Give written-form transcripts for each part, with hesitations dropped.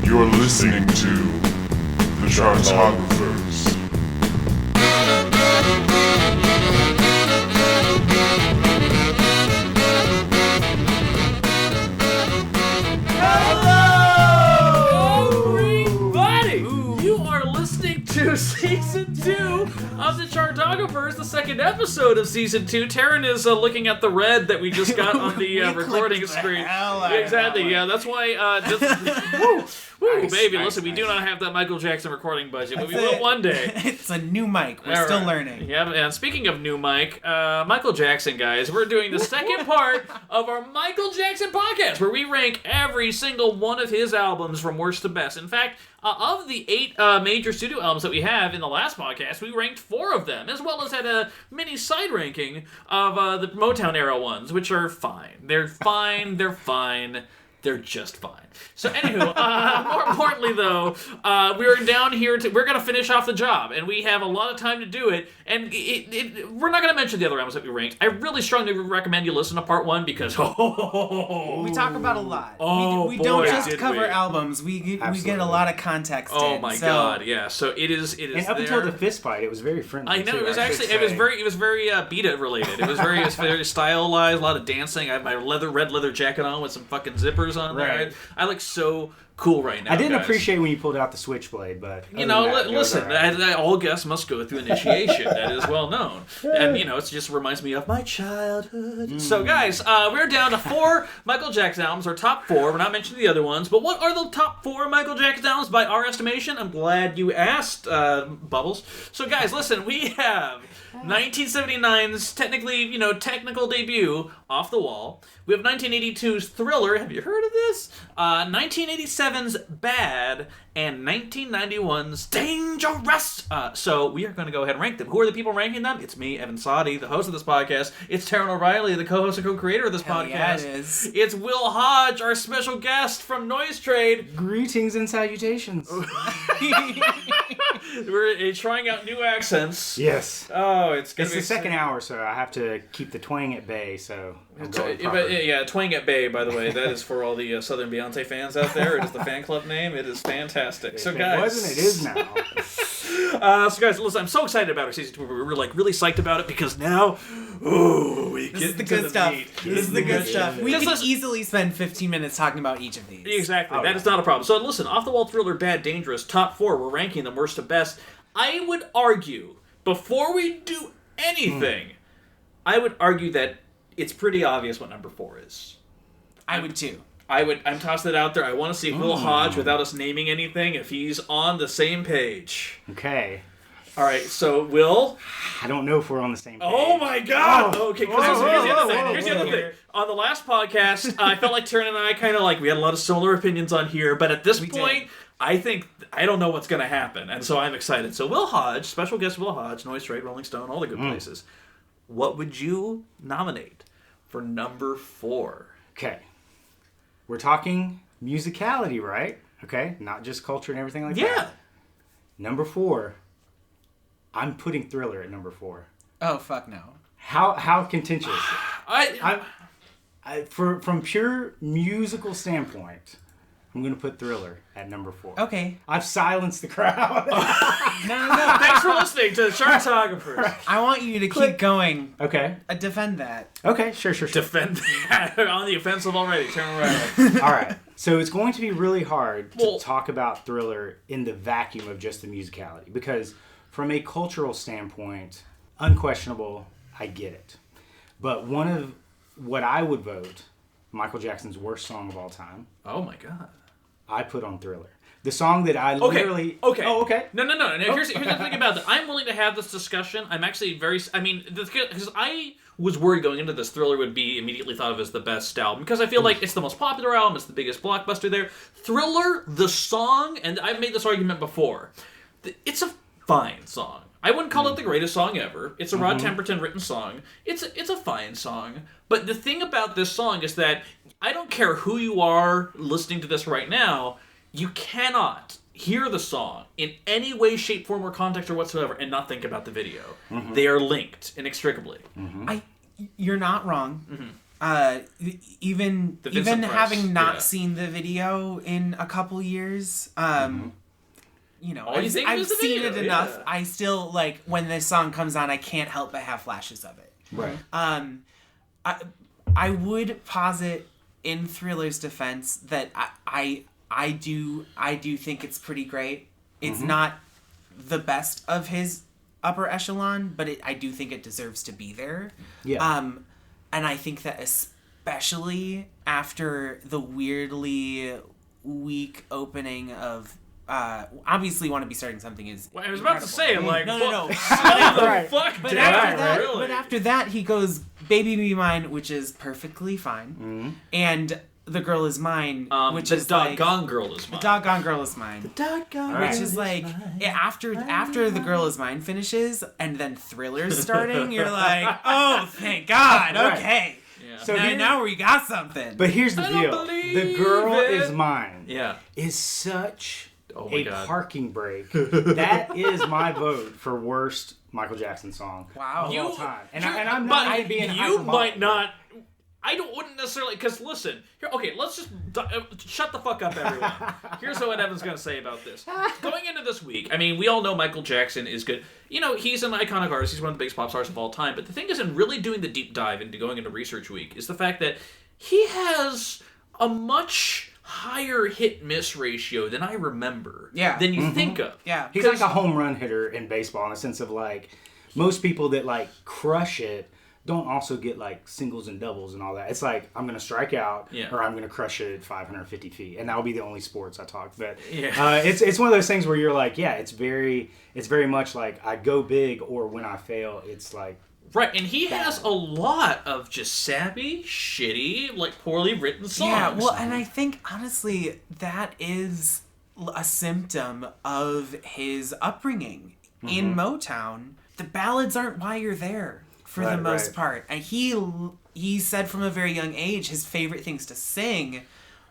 You're listening to the Chartographers. To Season 2 of the Chartographers, the second episode of Season 2. Taran is looking at the red that we just got on the recording screen. Exactly, yeah, that's why... Woo, baby, listen, we do not have that Michael Jackson recording budget, but we will one day. It's a new mic. We're still learning. Yeah, and speaking of new mic, Michael Jackson, guys, we're doing the second part of our Michael Jackson podcast, where we rank every single one of his albums from worst to best. In fact, of the 8 major studio albums that we have in the last podcast, we ranked 4 of them, as well as had a mini side ranking of the Motown era ones, which are fine. They're fine, they're just fine. So anywho, more importantly though, we're down here we're going to finish off the job, and we have a lot of time to do it, and we're not going to mention the other albums that we ranked. I really strongly recommend you listen to part 1 because we talk about a lot. We don't just cover albums. We get a lot of context. Oh my god, yeah. So it is. And up until the fist fight, it was very friendly. I know too, it was very Beta related. It was very stylized, a lot of dancing. I had my red leather jacket on with some fucking zippers on there. I look so cool right now. I didn't appreciate when you pulled out the switchblade, but listen, all guests must go through initiation. That is well known, and it just reminds me of my childhood. So, guys, we're down to 4 Michael Jackson albums, our top 4. We're not mentioning the other ones, but what are the top 4 Michael Jackson albums by our estimation? I'm glad you asked, Bubbles. So, guys, listen, we have 1979's technical debut, Off the Wall. We have 1982's Thriller. Have you heard of this? 1987's Bad, and 1991's Dangerous. So we are going to go ahead and rank them. Who are the people ranking them? It's me, Evan Sadi, the host of this podcast. It's Taran O'Reilly, the co-host and co-creator of this podcast. Yeah, it is. It's Will Hodge, our special guest from NoiseTrade. Greetings and salutations. We're trying out new accents. Yes. Oh, it's the second hour, so I have to keep the twang at bay. So Twang at Bay, by the way, that is for all the Southern Beyonce fans out there. It is the fan club name. It is fantastic. So, guys, it wasn't. It is now. So, guys, listen, I'm so excited about our season 2. We're really psyched about it because now, we this get is the good stuff. This is the good stuff. We can easily spend 15 minutes talking about each of these. Exactly. That is not a problem. So, listen, Off the Wall, Thriller, Bad, Dangerous, top 4. We're ranking them worst to best. I would argue, before we do anything, I would argue that it's pretty obvious what number 4 is. I would too. I'm tossing it out there. I want to see Will Hodge, without us naming anything, if he's on the same page. Okay. All right, so Will? I don't know if we're on the same page. Oh my god! Okay, because here's the other thing. On the last podcast, I felt like Taran and I we had a lot of similar opinions on here, but at this point, I don't know what's going to happen, and so I'm excited. So Will Hodge, special guest Will Hodge, NoiseTrade, Rolling Stone, all the good places. What would you nominate for number 4? Okay. We're talking musicality, right? Okay? Not just culture and everything like that. Yeah. Number 4. I'm putting Thriller at number 4. Oh, fuck no. How contentious? From pure musical standpoint, I'm going to put Thriller at number 4. Okay. I've silenced the crowd. No. Thanks for listening to Chartographers. I want you to keep going. Okay. Defend that. Okay, sure. Defend that. On the offensive already. Turn around. All right. So it's going to be really hard to talk about Thriller in the vacuum of just the musicality. Because from a cultural standpoint, unquestionable, I get it. But one of what I would vote, Michael Jackson's worst song of all time. Oh my god. I put on Thriller. The song that I literally... Okay. Oh, okay. No. Here's the thing about that. I'm willing to have this discussion. I'm actually because I was worried going into this, Thriller would be immediately thought of as the best album. Because I feel like it's the most popular album. It's the biggest blockbuster there. Thriller, the song, and I've made this argument before. It's a fine song. I wouldn't call it the greatest song ever. It's a Rod Temperton written song. It's a fine song. But the thing about this song is that I don't care who you are listening to this right now, you cannot hear the song in any way, shape, form, or context or whatsoever and not think about the video. They are linked inextricably. You're not wrong. even Price, having not seen the video in a couple years, you know, I've seen it enough. Yeah. I still like when this song comes on, I can't help but have flashes of it. Right. I would posit in Thriller's defense that I do think it's pretty great. It's not the best of his upper echelon, but I do think it deserves to be there. Yeah. And I think that especially after the weirdly weak opening of obviously Want to Be Starting Something is well, I was about to say, like, no. Right. Fuck, But dude, after that, really? but after that, he goes "Baby Be Mine," which is perfectly fine, and "The Girl Is Mine," which the is like, doggone girl is mine. "The Doggone Girl Is Mine," Doggone which is like after "The Girl Is Mine" finishes, and then Thriller's starting. You're like, oh, thank God, okay. Yeah. So Now we got something. But here's the I don't deal: believe "The Girl it." Is Mine" Yeah. is such my a God. parking brake. That is my vote for worst Michael Jackson song Wow. of You- all time. And I'm not even being you hyperbolic. might not. Wouldn't necessarily, because listen, here, okay, let's just shut the fuck up, everyone. Here's what Evan's going to say about this. Going into this week, I mean, we all know Michael Jackson is good. You know, he's an iconic artist. He's one of the biggest pop stars of all time. But the thing is, in really doing the deep dive into going into Research Week, is the fact that he has a much higher hit-miss ratio than I remember. Yeah. Than you think of. Yeah. He's like a home run hitter in baseball in the sense of like most people that like crush it don't also get like singles and doubles and all that. It's like I'm gonna strike out or I'm gonna crush it at 550 feet, and that will be the only sports I talk. But it's one of those things where you're like, yeah, it's very much like I go big, or when I fail, it's like right. And he has a lot of just sappy, shitty, like poorly written songs. Yeah, well, and I think honestly that is a symptom of his upbringing in Motown. The ballads aren't why you're there for the most part, and he said from a very young age his favorite things to sing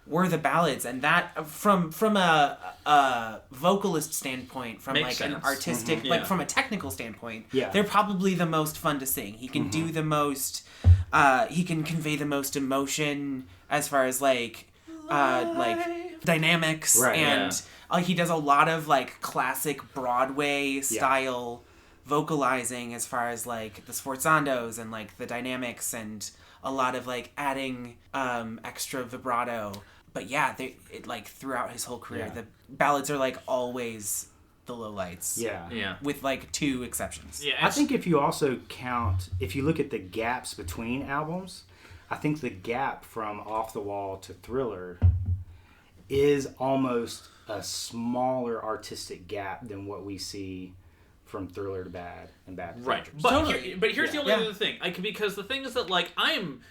were the ballads, and that from a vocalist standpoint, from Makes like sense. an artistic, like from a technical standpoint, they're probably the most fun to sing. He can do the most, he can convey the most emotion as far as like dynamics, and he does a lot of like classic Broadway style vocalizing as far as like the sforzandos and like the dynamics and a lot of like adding extra vibrato. But yeah, like throughout his whole career, the ballads are like always the lowlights. Yeah. With like 2 exceptions. Yeah. I think if you also count, if you look at the gaps between albums, I think the gap from Off the Wall to Thriller is almost a smaller artistic gap than what we see from Thriller to Bad and Bad to right. Dangerous. But Totally. Here's the only other thing. Because the thing is that like I'm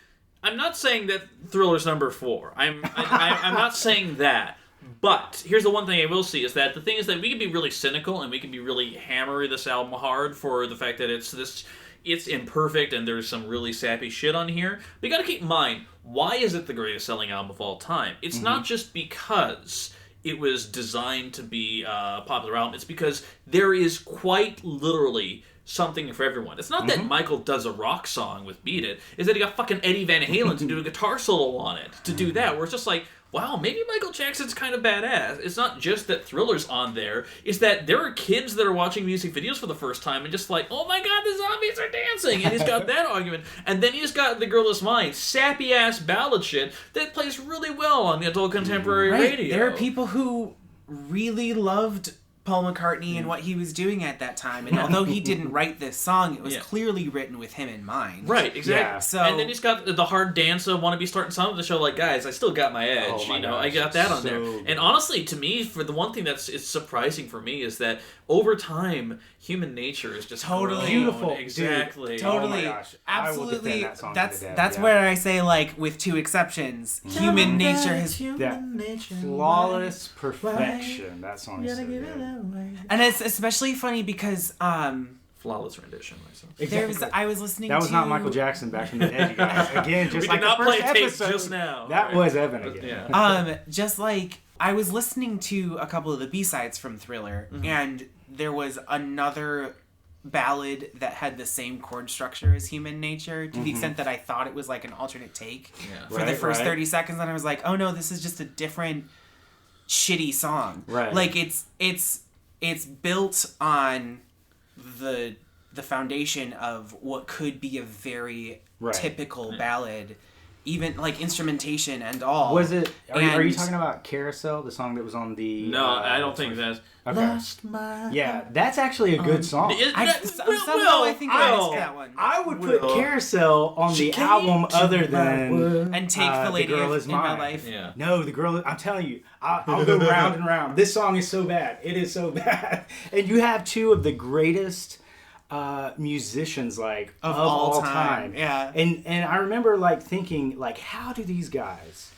not saying that Thriller's number 4. I'm not saying that. But here's the one thing I will see is that the thing is that we can be really cynical and we can be really hammer this album hard for the fact that it's imperfect and there's some really sappy shit on here. But you got to keep in mind, why is it the greatest selling album of all time? It's not just because it was designed to be a popular album. It's because there is quite literally something for everyone. It's not that Michael does a rock song with Beat It. It's that he got fucking Eddie Van Halen to do a guitar solo on it. To do that, where it's just like, wow, maybe Michael Jackson's kind of badass. It's not just that Thriller's on there. It's that there are kids that are watching music videos for the first time and just like, oh my god, the zombies are dancing. And he's got that argument. And then he's got The Girl Is Mine, sappy-ass ballad shit that plays really well on the adult contemporary radio. There are people who really loved Paul McCartney and what he was doing at that time, and although he didn't write this song, it was clearly written with him in mind. Right, exactly. Yeah. So, and then he's got the hard dance of Want to Be Starting Something to show, like, guys, I still got my edge. Oh my I gosh, got that on so there. good. And honestly, to me, for the one thing it's surprising for me is that over time, human nature is just Totally. grown. Beautiful, Exactly. dude. Totally, Oh my gosh. I will defend absolutely. that song to the death, That's where I say, like, with 2 exceptions, human nature has, that flawless perfection. That song is so good. and it's especially funny because Flawless rendition, myself. I was listening. That was to, not Michael Jackson back in the day, you guys. Again, just We like did not the first play tape episode, just now. That Right. was Evan again. Yeah. Just like I was listening to a couple of the B-sides from Thriller, and there was another ballad that had the same chord structure as Human Nature, to the extent that I thought it was like an alternate take for the first 30 seconds, and I was like, oh no, this is just a different shitty song. Right. Like it's built on the foundation of what could be a very typical ballad, even like instrumentation and all. Was it? Are you talking about Carousel, the song that was on the? No, I don't think that's. Okay. Lost my. Yeah, that's actually a good song. I think I missed that one. I would put Carousel on the album other than and take the lady Girl in Is Mine. my life. Yeah. No, the girl. I'm telling you, I'll go round and round. This song is so bad. It is so bad. And you have two of the greatest musicians like of all time. Yeah. And I remember like thinking like, how do these guys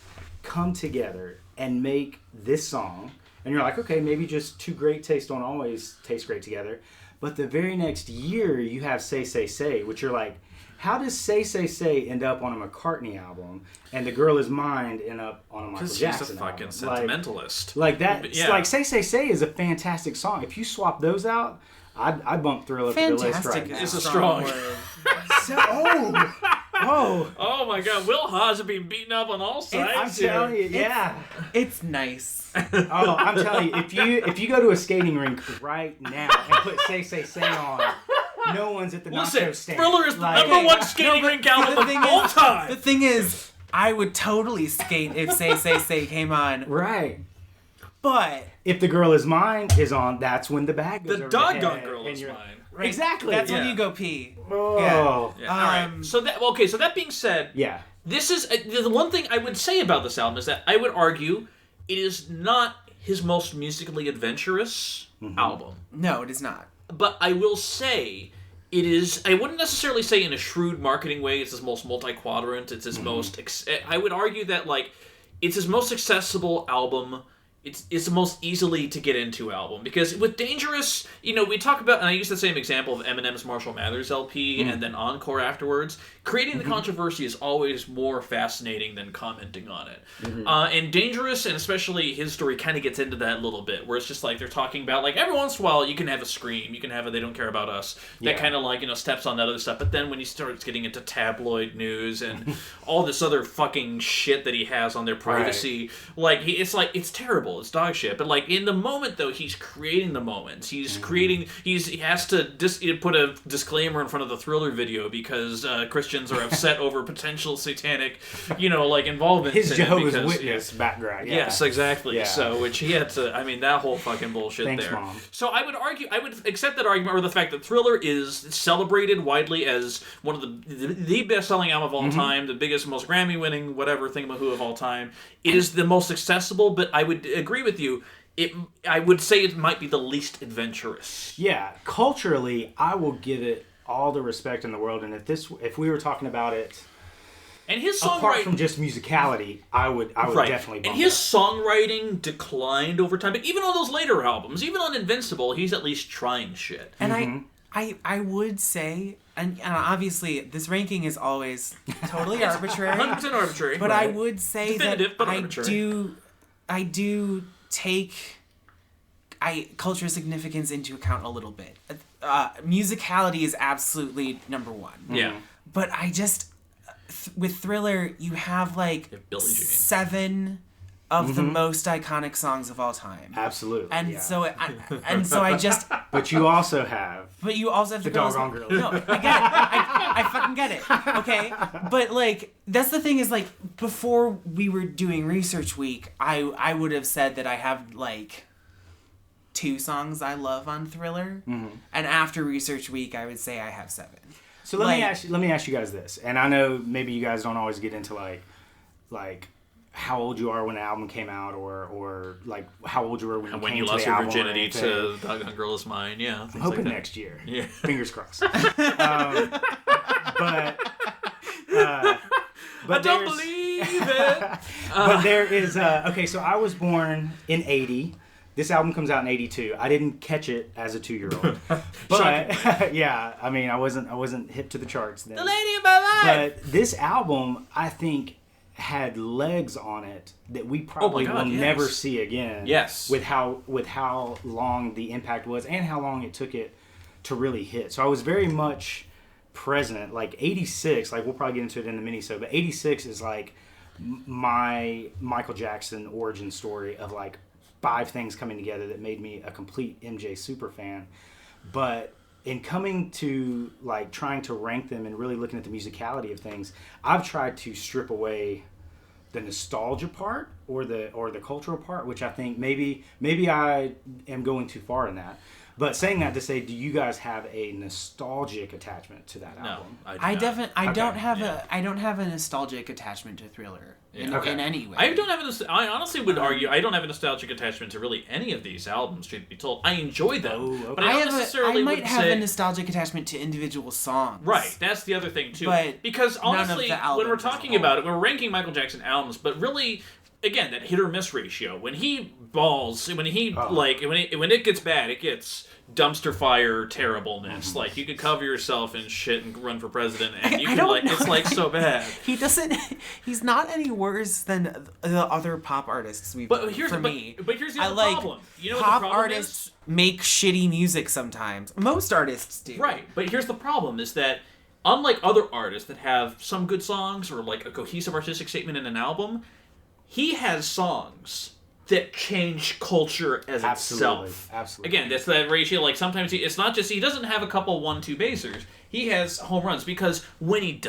come together and make this song? And you're like, okay, maybe just two great tastes don't always taste great together. But the very next year, you have Say, Say, Say, which you're like, how does Say, Say, Say end up on a McCartney album and The Girl Is Mine end up on a Michael Jackson album? Because he's a fucking sentimentalist. Like that, Yeah. like Say, Say, Say is a fantastic song. If you swap those out, I'd bump Thriller to the list right now. It's a strong word. Oh my God, Will Hodge has been beaten up on all sides. I'm telling you, yeah. It's nice. Oh, I'm telling you, if you go to a skating rink right now and put Say, Say, Say on, no one's at the nacho stand. Thriller is the number one skating rink album of all time. The thing is, I would totally skate if Say, Say, Say came on. Right. But if The Girl Is Mine is on, that's when the bag goes The over doggone head, Girl and Is you're- Mine. right, Exactly. that's Yeah. when you go pee. Oh. Yeah. All right. So that being said, Yeah. this is the one thing I would say about this album is that I would argue it is not his most musically adventurous album. No, it is not. But I will say it is. I wouldn't necessarily say in a shrewd marketing way it's his most multi-quadrant. It's his most. I would argue that like it's his most accessible album. It's the most easily to get into album because with Dangerous, we talk about, and I use the same example of Eminem's Marshall Mathers LP and then Encore afterwards. Creating the controversy is always more fascinating than commenting on it. And Dangerous, and especially his story, kind of gets into that a little bit, where it's just like they're talking about like every once in a while you can have a Scream, you can have a They Don't Care About Us, that kind of like steps on that other stuff. But then when he starts getting into tabloid news and all this other fucking shit that he has on their privacy, it's terrible. It's dog shit. But like in the moment though, he's creating the moments. He's creating. He has to put a disclaimer in front of the Thriller video because Christians are upset over potential satanic, involvement. His in it Jehovah's because, Witness background. Yeah. Yes, exactly. Yeah. So which he had to. I mean that whole fucking bullshit Thanks, there. Mom. So I would accept that argument, or the fact that Thriller is celebrated widely as one of the best-selling album of all time, the biggest, most Grammy-winning, whatever thingamahoo of all time. It is the most accessible, but I would agree with you. I would say it might be the least adventurous. Yeah, culturally, I will give it all the respect in the world. And if we were talking about it, and his apart songwriting, from just musicality, I would definitely. Bump and his it. songwriting declined over time. But even on those later albums, even on Invincible, he's at least trying shit. And I would say, and obviously this ranking is always totally arbitrary. 100% arbitrary. But I would say Definitive, that but arbitrary. I do take cultural significance into account a little bit. Musicality is absolutely number one. Yeah. But I just with Thriller, you have like Billie Jean. 7 of the most iconic songs of all time. Absolutely. And yeah. so I just. But you also have. But you also have the doggone girl. No, I get it. I fucking get it. Okay, but like that's the thing is like before we were doing Research Week, I would have said that I have like 2 songs I love on Thriller, and after Research Week, I would say I have 7. So let me ask you guys this, and I know maybe you guys don't always get into like how old you are when an album came out, or like how old you were when When came you to lost the your album or virginity anything. to Doggone Girl Is Mine, yeah. I'm things hoping like that. next year. Yeah. Fingers crossed. But I don't believe it. But there is okay. So I was born in '80. This album comes out in '82. I didn't catch it as a 2-year-old, but yeah, I mean, I wasn't hip to the charts then. The lady of my life. But this album, I think, had legs on it that we probably will never see again. Yes. With how long the impact was and how long it took it to really hit. So I was very much present. Like 86, like we'll probably get into it in the mini-sode, but 86 is like my Michael Jackson origin story of like 5 things coming together that made me a complete MJ super fan. But in coming to like trying to rank them and really looking at the musicality of things, I've tried to strip away the nostalgia part or the cultural part, which I think maybe I am going too far in that. But saying that to say, do you guys have a nostalgic attachment to that album? No, I don't have a nostalgic attachment to Thriller in any way. I honestly would argue I don't have a nostalgic attachment to really any of these albums, truth be told. I enjoy them, but I don't necessarily I might would have say... a nostalgic attachment to individual songs. Right, that's the other thing too. But because honestly, none of the when we're albums as a talking whole. about it, we're ranking Michael Jackson albums, but really, again, that hit or miss ratio. When he balls, when it gets bad, it gets dumpster fire terribleness. Mm-hmm. Like you could cover yourself in shit and run for president, and you I can don't like know. it's like so bad. He's not any worse than the other pop artists we've But done, here's for but me. here's the I other like problem. You know what pop the problem artists make shitty music sometimes. Most artists do. is? Right, but here's the problem: is that unlike other artists that have some good songs or like a cohesive artistic statement in an album, he has songs that change culture as itself. Absolutely. Again, that's that ratio. Like sometimes it's not just he doesn't have a couple 1-2 basers. He has home runs because when he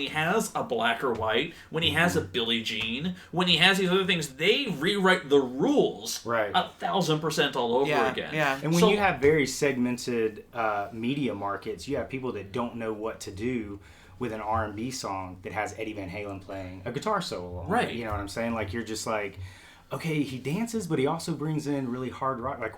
has a Black or White, when he has a Billie Jean, when he has these other things, they rewrite the rules 1,000% all over again. Yeah. And when you have very segmented media markets, you have people that don't know what to do with an R&B song that has Eddie Van Halen playing a guitar solo. Right. You know what I'm saying? Like you're just like, okay, he dances, but he also brings in really hard rock. Like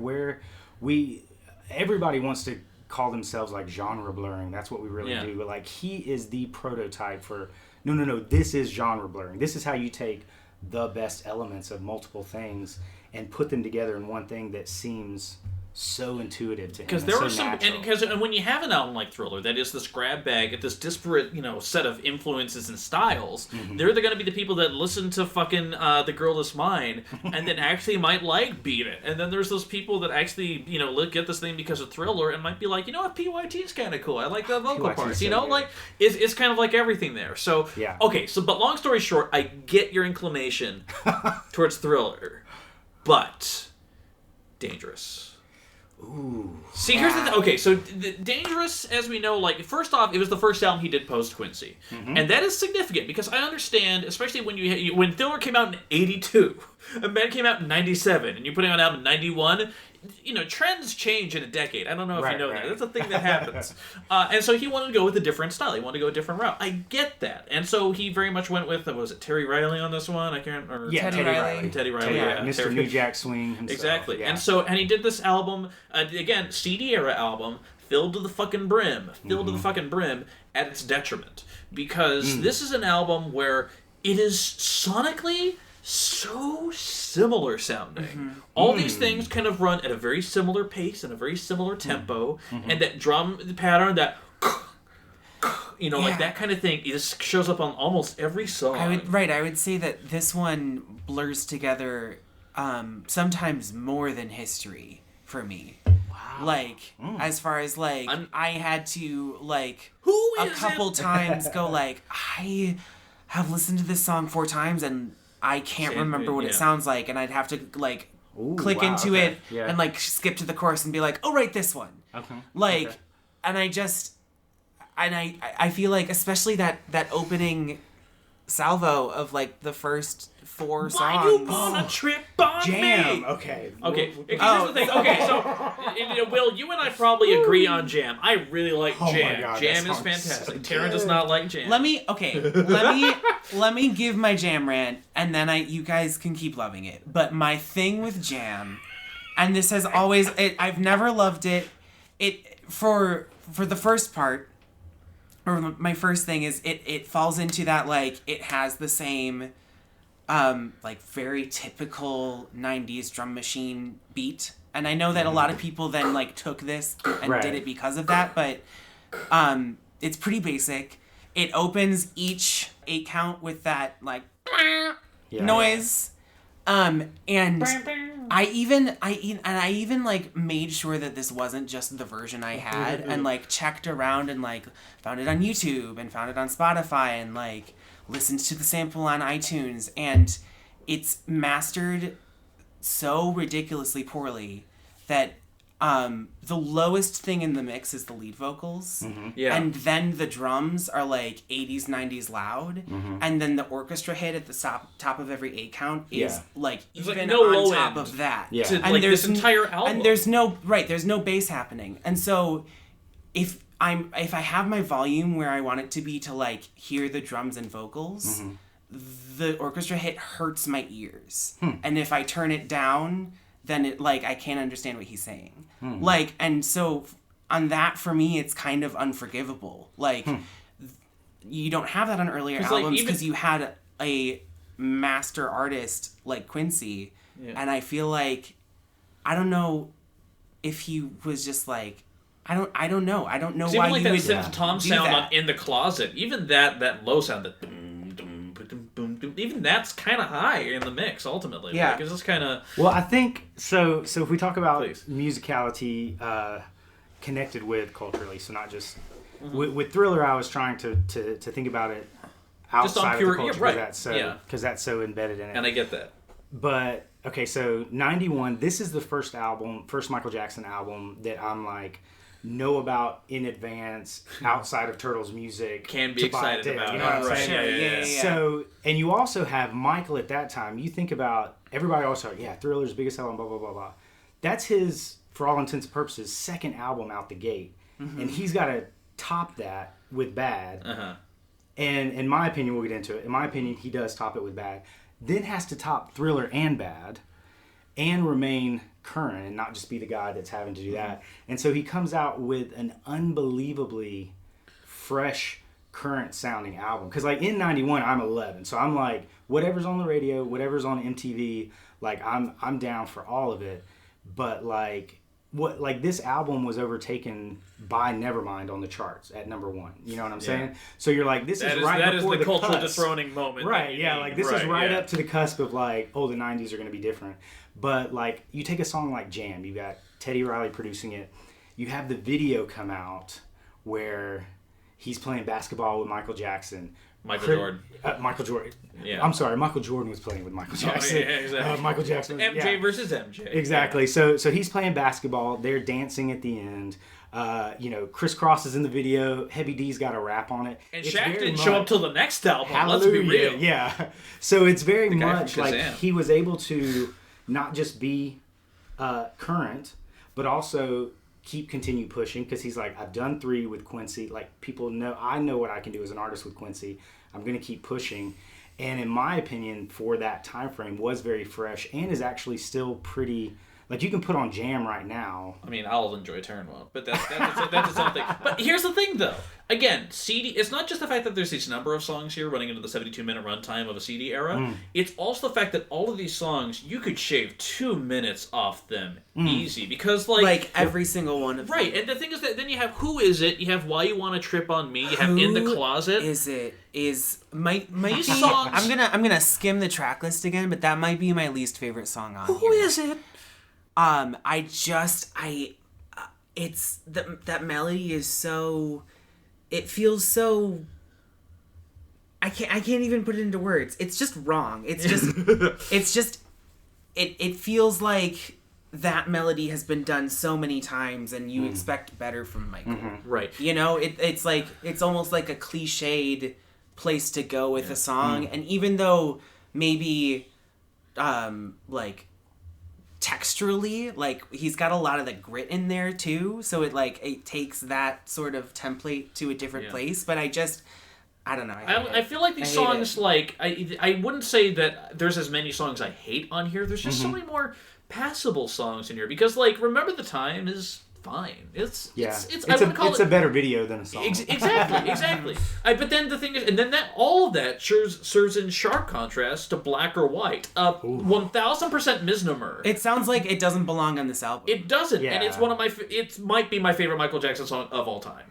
everybody wants to call themselves like genre blurring. That's what we really do. But like he is the prototype for, no, this is genre blurring. This is how you take the best elements of multiple things and put them together in one thing that seems so intuitive to him. Because there so are some, natural. and when you have an album like Thriller that is this grab bag, this disparate, set of influences and styles, they're going to be the people that listen to fucking The Girl Is Mine and then actually might like Beat It. And then there's those people that actually, get this thing because of Thriller and might be like, PYT is kind of cool. I like the vocal PYT 's parts. so good. Like it's kind of like everything there. So Yeah. okay, but long story short, I get your inclination towards Thriller, but Dangerous. Ooh. See, here's the thing. Okay, so Dangerous, as we know, first off, it was the first album he did post-Quincy. And that is significant, because I understand, especially when Thriller came out in 82, and Ben came out in 97, and you're putting out an album in 91, trends change in a decade. I don't know if you know that. That's a thing that happens. And so he wanted to go with a different style. He wanted to go a different route. I get that. And so he very much went with, was it Terry Riley on this one? I can't remember. Teddy Riley. Teddy Riley, yeah. Mr. New Jack Swing himself. Exactly. Yeah. And he did this album, again, CD era album, filled to the fucking brim at its detriment. Because this is an album where it is sonically so similar sounding. All these things kind of run at a very similar pace and a very similar tempo, and that drum pattern, that like that kind of thing, just shows up on almost every song. I would say that this one blurs together sometimes more than history for me. Wow. As far as I had to Who a is couple it? times go I have listened to this song 4 times and I can't remember what it sounds like, and I'd have to click into it and skip to the chorus and be like, oh right, this one. Okay. And I feel like especially that opening salvo of the first 4 songs. Why you wanna trip on Jam. me? Okay. Okay, here's the thing. Okay, so Will, you and I probably agree on Jam. I really like Jam. My God, Jam that is song's fantastic. so Taran does good. not like Jam. Let me give my Jam rant, and then you guys can keep loving it. But my thing with Jam, and this has always I've never loved it. It for the first part, or my first thing is it falls into that it has the same very typical 90s drum machine beat. And I know that a lot of people then took this and did it because of that, but it's pretty basic. It opens each 8 count with that noise. And I even like made sure that this wasn't just the version I had, and like checked around and like found it on YouTube and found it on Spotify and like listened to the sample on iTunes, and it's mastered so ridiculously poorly that the lowest thing in the mix is the lead vocals. Yeah. And then the drums are like 80s, 90s loud. And then the orchestra hit at the top of every 8 count is like even like no on low top end of that. Yeah. to And like there's this entire album. And there's no bass happening. And so if I have my volume where I want it to be to like hear the drums and vocals, the orchestra hit hurts my ears. And if I turn it down, then it like I can't understand what he's saying. Like, and so on that, for me, it's kind of unforgivable. Like, you don't have that on earlier albums because you had a master artist like Quincy, and I feel like I don't know if he was just like I don't know why even like you that would synth tom do sound that. on In the Closet, even that low sound, that boom, boom, boom, boom, boom, even that's kind of high in the mix ultimately. Yeah. Like, it's just kind of... Well, I think so. So if we talk about Please. musicality connected with culturally, so not just with Thriller, I was trying to think about it Just on outside pure- of the culture yeah, right. because that's so embedded in it. And I get that. But okay, so 91. This is the first Michael Jackson album that I'm like know about in advance outside of Turtles music. Can be to buy excited it, about you it. know what I'm Right, saying? yeah. So, and you also have Michael at that time. You think about everybody always like, yeah, Thriller's biggest album, blah blah blah blah. That's his, for all intents and purposes, second album out the gate, and he's got to top that with Bad. And in my opinion, we'll get into it. In my opinion, he does top it with Bad. Then has to top Thriller and Bad, and remain current and not just be the guy that's having to do that. And so he comes out with an unbelievably fresh, current sounding album. Because like in 91, I'm 11, so I'm like, whatever's on the radio, whatever's on MTV, like I'm down for all of it. But like this album was overtaken by Nevermind on the charts at number 1. You know what I'm saying? So you're like, this is right that is before the cultural cusp. dethroning moment. Right, yeah, like this is right yeah. up to the cusp of like, oh, the 90s are going to be different. But like, you take a song like Jam, you got Teddy Riley producing it. You have the video come out where he's playing basketball with Michael Jackson. Michael Jordan. Michael Jordan. Yeah. I'm sorry, Michael Jordan was playing with Michael Jackson. yeah, exactly. Michael Jackson. MJ versus MJ. Exactly. So he's playing basketball. They're dancing at the end. Criss Cross is in the video. Heavy D's got a rap on it. And It's Shaq very didn't much- show up till the next album. Hallelujah. Let's be real. Yeah. So it's very guy much from like Shazam. he was able to not just be current, but also continue pushing, because he's like, I've done 3 with Quincy. Like, people know, I know what I can do as an artist with Quincy. I'm going to keep pushing. And in my opinion, for that time frame, was very fresh and is actually still pretty... Like, you can put on Jam right now. I mean, I'll enjoy Taran well, but that's its own thing. But here's the thing, though. Again, CD. It's not just the fact that there's this number of songs here running into the 72-minute runtime of a CD era. It's also the fact that all of these songs, you could shave 2 minutes off them easy, because like every single one of them. right. And the thing is that then you have Who Is It? You have Why You Want to Trip on Me? You have In the Closet. Is might be, songs- I'm gonna skim the track list again, but that might be my least favorite song on here. Who Is It? It's that melody is so, it feels so, I can't even put it into words. It's just wrong. It feels like that melody has been done so many times and you expect better from Michael. Right. You know, it's like, it's almost like a cliched place to go with a song. And even though maybe, like, texturally, like, he's got a lot of the grit in there too, so it takes that sort of template to a different place, but I don't know. I feel like these songs, like, I wouldn't say that there's as many songs I hate on here. There's just so many more passable songs in here, because, like, Remember the Time is fine. It's a better video than a song. Exactly. But then the thing is, and then that all of that serves in sharp contrast to Black or White. 1000% misnomer. It sounds like it doesn't belong on this album. It doesn't, and Yeah. it's one of it might be my favorite Michael Jackson song of all time.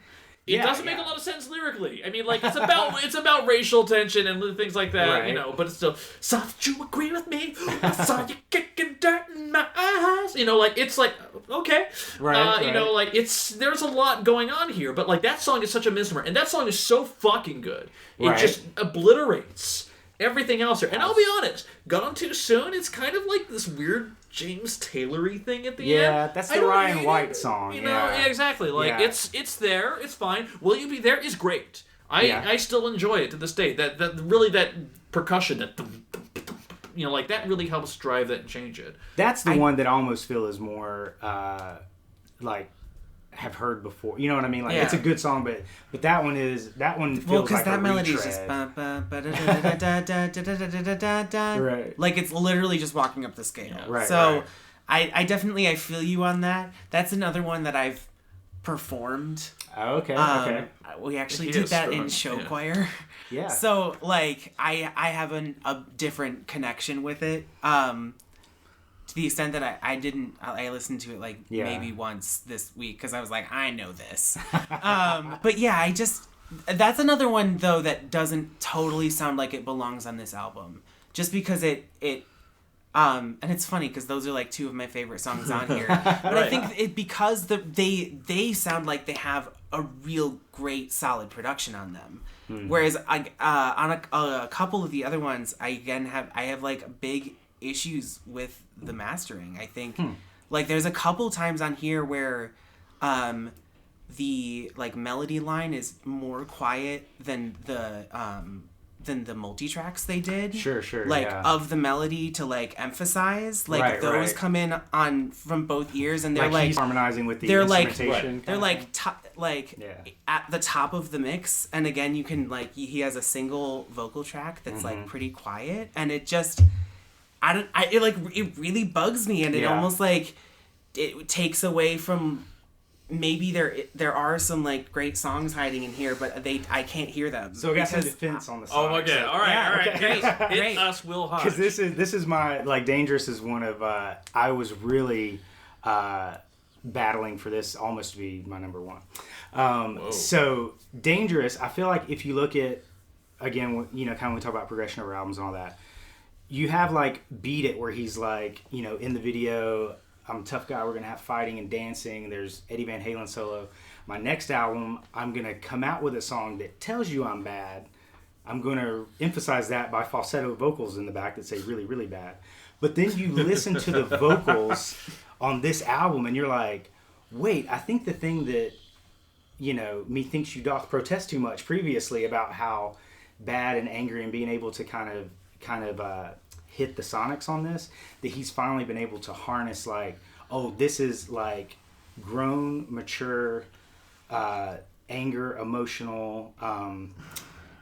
It doesn't make a lot of sense lyrically. I mean, like, it's about racial tension and things like that, Right. you know. But it's still, saw that you agree with me. I saw you kicking dirt in in my eyes. You know, like, it's like, okay. Right. You know, like, there's a lot going on here, but, like, that song is such a misnomer. And that song is so fucking good. It just obliterates everything else here. And I'll be honest, Gone Too Soon, it's kind of like this weird James Taylor-y thing at the end. Yeah, that's the Ryan White song. You know, yeah, exactly. Like, it's there, it's fine. Will You Be There is great. I still enjoy it to this day. That percussion, that you know, like, that really helps drive that and change it. That's the one that I almost feel is more like have heard before. You know what I mean? Like, it's a good song, but that one feels like that a melody is retread. just Right. like, it's literally just walking up the scale. Yeah. Right. So I definitely, I feel you on that. That's another one that I've performed. Oh, okay. We actually He did is that strong, in show yeah. choir. Yeah. So, like, I have a different connection with it. To the extent that I listened to it, like, maybe once this week, because I was like, I know this. But yeah, that's another one, though, that doesn't totally sound like it belongs on this album. Just because and it's funny, because those are, like, two of my favorite songs on here. But I think because they sound like they have a real great, solid production on them. Whereas on a couple of the other ones, I have like big issues with the mastering. I think like there's a couple times on here where the like melody line is more quiet than the multi-tracks they did. Sure, Like, of the melody to, like, emphasize. Like, those come in from both ears, and they're, like... he's harmonizing with the they're instrumentation. They're, like, at the top of the mix, and again, you can, like... He has a single vocal track that's, like, pretty quiet, and it just... It really bugs me, and it almost, like... It takes away from... Maybe there are some, like, great songs hiding in here, but I can't hear them. So we got some defense on the song. Oh, okay. All right. Great. Hit us, Will Hodge. Because this is my, like, Dangerous is one of, I was really battling for this almost to be my number one. So Dangerous, I feel like if you look at, again, you know, kind of when we talk about progression over albums and all that, you have, like, Beat It, where he's, like, you know, in the video... I'm a tough guy, we're going to have fighting and dancing, there's Eddie Van Halen solo. My next album, I'm going to come out with a song that tells you I'm bad. I'm going to emphasize that by falsetto vocals in the back that say really, really bad. But then you listen to the vocals on this album and you're like, wait, I think the thing that, you know, methinks you doth protest too much previously about how bad and angry and being able to kind of hit the sonics on this, that he's finally been able to harness, like, oh, this is like grown, mature, anger, emotional,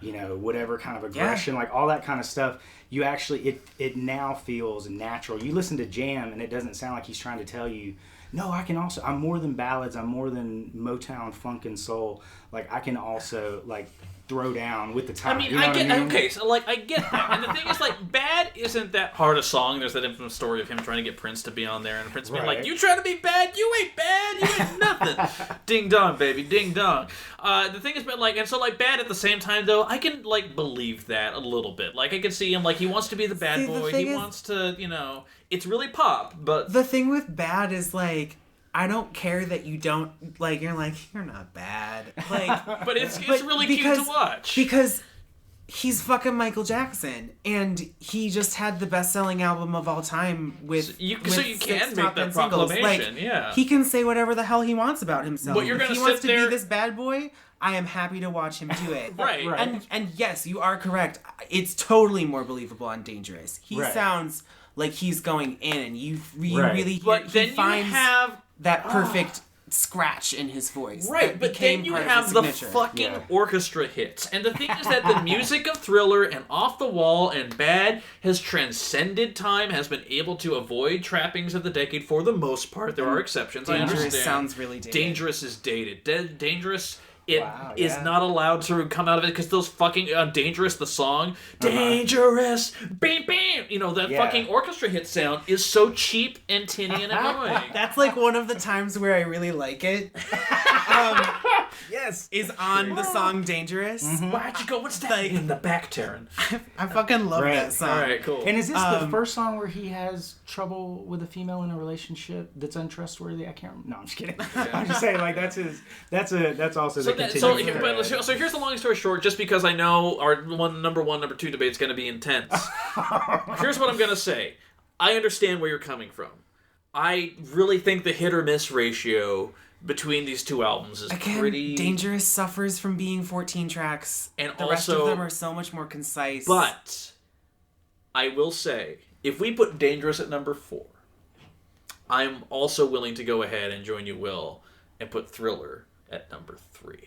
you know, whatever kind of aggression, like all that kind of stuff. You actually, it now feels natural. You listen to Jam and it doesn't sound like he's trying to tell you, no, I'm more than ballads, I'm more than Motown, funk, and soul. Like, I can also, like, throw down with the time. I mean, you know what I mean? okay, so, like, I get that. And the thing is, like, Bad isn't that hard a song. There's that infamous story of him trying to get Prince to be on there, and Prince being like, you trying to be bad? You ain't bad. You ain't nothing. Ding dong, baby. Ding dong. The thing is, but, like, and so, like, Bad at the same time, though, I can, like, believe that a little bit. Like, I can see him, like, he wants to be the bad boy. He wants to, you know, it's really pop, but... The thing with Bad is, like, I don't care that you don't, like, you're like, you're not bad. Like, but it's really cute to watch. Because he's fucking Michael Jackson, and he just had the best-selling album of all time with so you with can 6 make top that 10 singles. proclamation, like, yeah. He can say whatever the hell he wants about himself. But you're if gonna he wants sit to there... be this bad boy, I am happy to watch him do it. Right. And yes, you are correct. It's totally more believable on Dangerous. He sounds like he's going in, and you really hear, but then finds you have that perfect scratch in his voice. Right, but then you have the fucking orchestra hits. And the thing is that the music of Thriller and Off the Wall and Bad has transcended time, has been able to avoid trappings of the decade for the most part. There are exceptions, Dangerous I understand. Sounds really dated. Dangerous is dated. Dangerous... is not allowed to come out of it because those fucking Dangerous, the song, Dangerous, beam, beam, you know, that fucking orchestra hit sound is so cheap and tinny and annoying. That's like one of the times where I really like it. Yes. is on the song Dangerous. Why'd you go? What's that in the back, Taran? I fucking love that song. All right, cool. And is this the first song where he has trouble with a female in a relationship that's untrustworthy? I can't remember. No, I'm just kidding. I'm just saying, like, that's also the continuing thread. So here's the long story short, just because I know our number one, number two debate's going to be intense. Here's what I'm going to say. I understand where you're coming from. I really think the hit or miss ratio between these two albums is pretty... Dangerous suffers from being 14 tracks. And the rest of them are so much more concise. But I will say, if we put Dangerous at number 4, I'm also willing to go ahead and join you, Will, and put Thriller at number 3.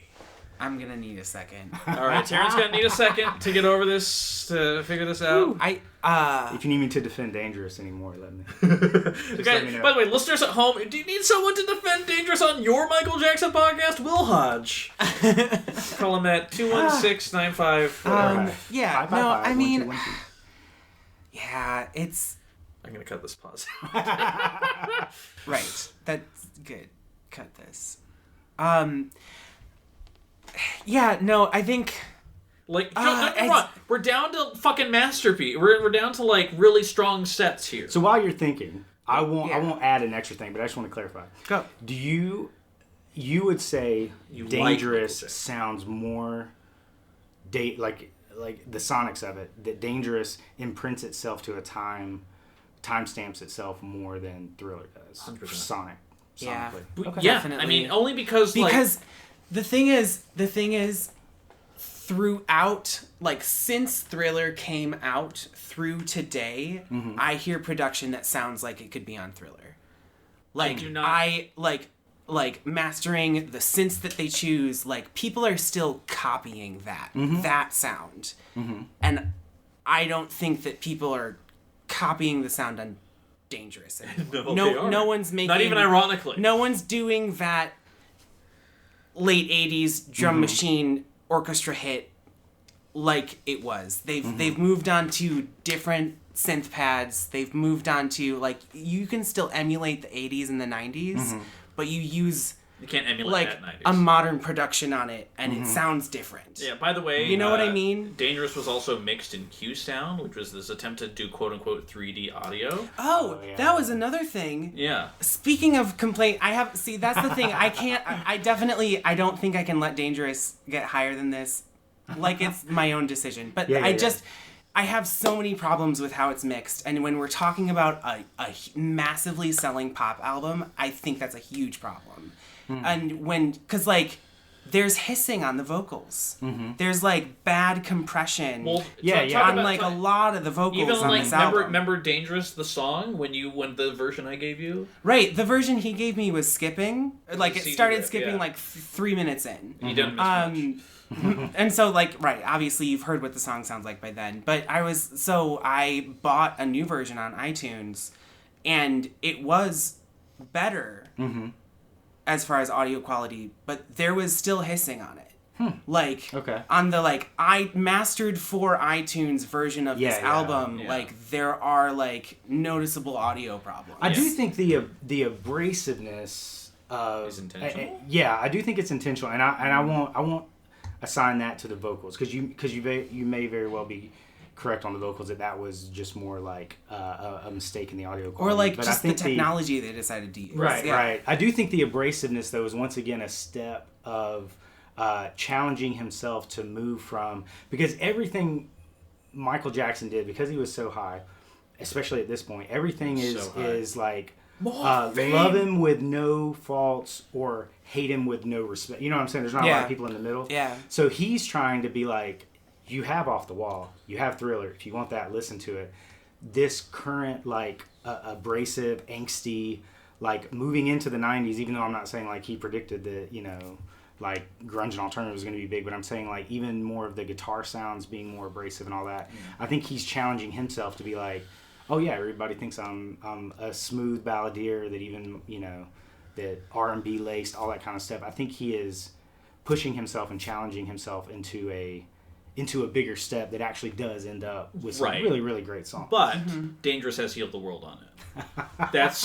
I'm gonna need a second. All right, Taran's gonna need a second to get over this, to figure this out. If you need me to defend Dangerous anymore, let me. Okay. By the way, listeners at home, do you need someone to defend Dangerous on your Michael Jackson podcast? Will Hodge. Call him at 216-95. Yeah. No, I mean, yeah, it's. I'm gonna cut this pause. Right. That's good. Cut this. Yeah, no, I think... Like, don't get me wrong. We're down to fucking masterpiece. We're down to, like, really strong sets here. So while you're thinking, I won't add an extra thing, but I just want to clarify. Go. Do you would say Dangerous sounds more... like the sonics of it, that Dangerous imprints itself to a timestamps itself more than Thriller does. 100%. Yeah. Okay. Yeah, definitely. I mean, only because the thing is, throughout, like, since Thriller came out through today, I hear production that sounds like it could be on Thriller. Like, like mastering the synths that they choose, like, people are still copying that sound. And I don't think that people are copying the sound on Dangerous. No one's making... Not even ironically. No one's doing that late 80s drum machine orchestra hit like it was. They've moved on to different synth pads. They've moved on to, like, you can still emulate the 80s and the 90s, but you can't emulate like that 90s. A modern production on it, and it sounds different. Yeah, by the way, you know what I mean? Dangerous was also mixed in Q Sound, which was this attempt to do quote-unquote 3D audio. Oh, yeah. That was another thing. Yeah. Speaking of complaint, that's the thing. I don't think I can let Dangerous get higher than this. Like, it's my own decision. But I have so many problems with how it's mixed, and when we're talking about a massively selling pop album, I think that's a huge problem. And because, like, there's hissing on the vocals. There's, like, bad compression. Well, on a lot of the vocals even on like, this album. Remember Dangerous, the song, when the version I gave you? Right, the version he gave me was skipping. Like, it started skipping, like, 3 minutes in. You didn't miss much. And so, like, right, obviously you've heard what the song sounds like by then. But I bought a new version on iTunes, and it was better as far as audio quality, but there was still hissing on it. Like, on the, like, I mastered for iTunes version of this album, like, there are, like, noticeable audio problems. I do think the abrasiveness is intentional. I do think it's intentional, and I won't assign that to the vocals, because you may very well be correct on the vocals that was just more like a mistake in the audio quality. Or like, but just the technology they decided to use. Right. I do think the abrasiveness, though, is once again a step of challenging himself to move from, because everything Michael Jackson did, because he was so high, especially at this point, everything is like love him with no faults or hate him with no respect. You know what I'm saying? There's not a lot of people in the middle. Yeah. So he's trying to be like, you have Off the Wall, you have Thriller. If you want that, listen to it. This current, like, abrasive, angsty, like, moving into the 90s, even though I'm not saying, like, he predicted that, you know, like, grunge and alternative was going to be big, but I'm saying, like, even more of the guitar sounds being more abrasive and all that. I think he's challenging himself to be like, oh yeah, everybody thinks I'm a smooth balladeer that even, you know, that R&B laced, all that kind of stuff. I think he is pushing himself and challenging himself into a into a bigger step that actually does end up with some Right. really, really great songs. But Dangerous has healed the world on it.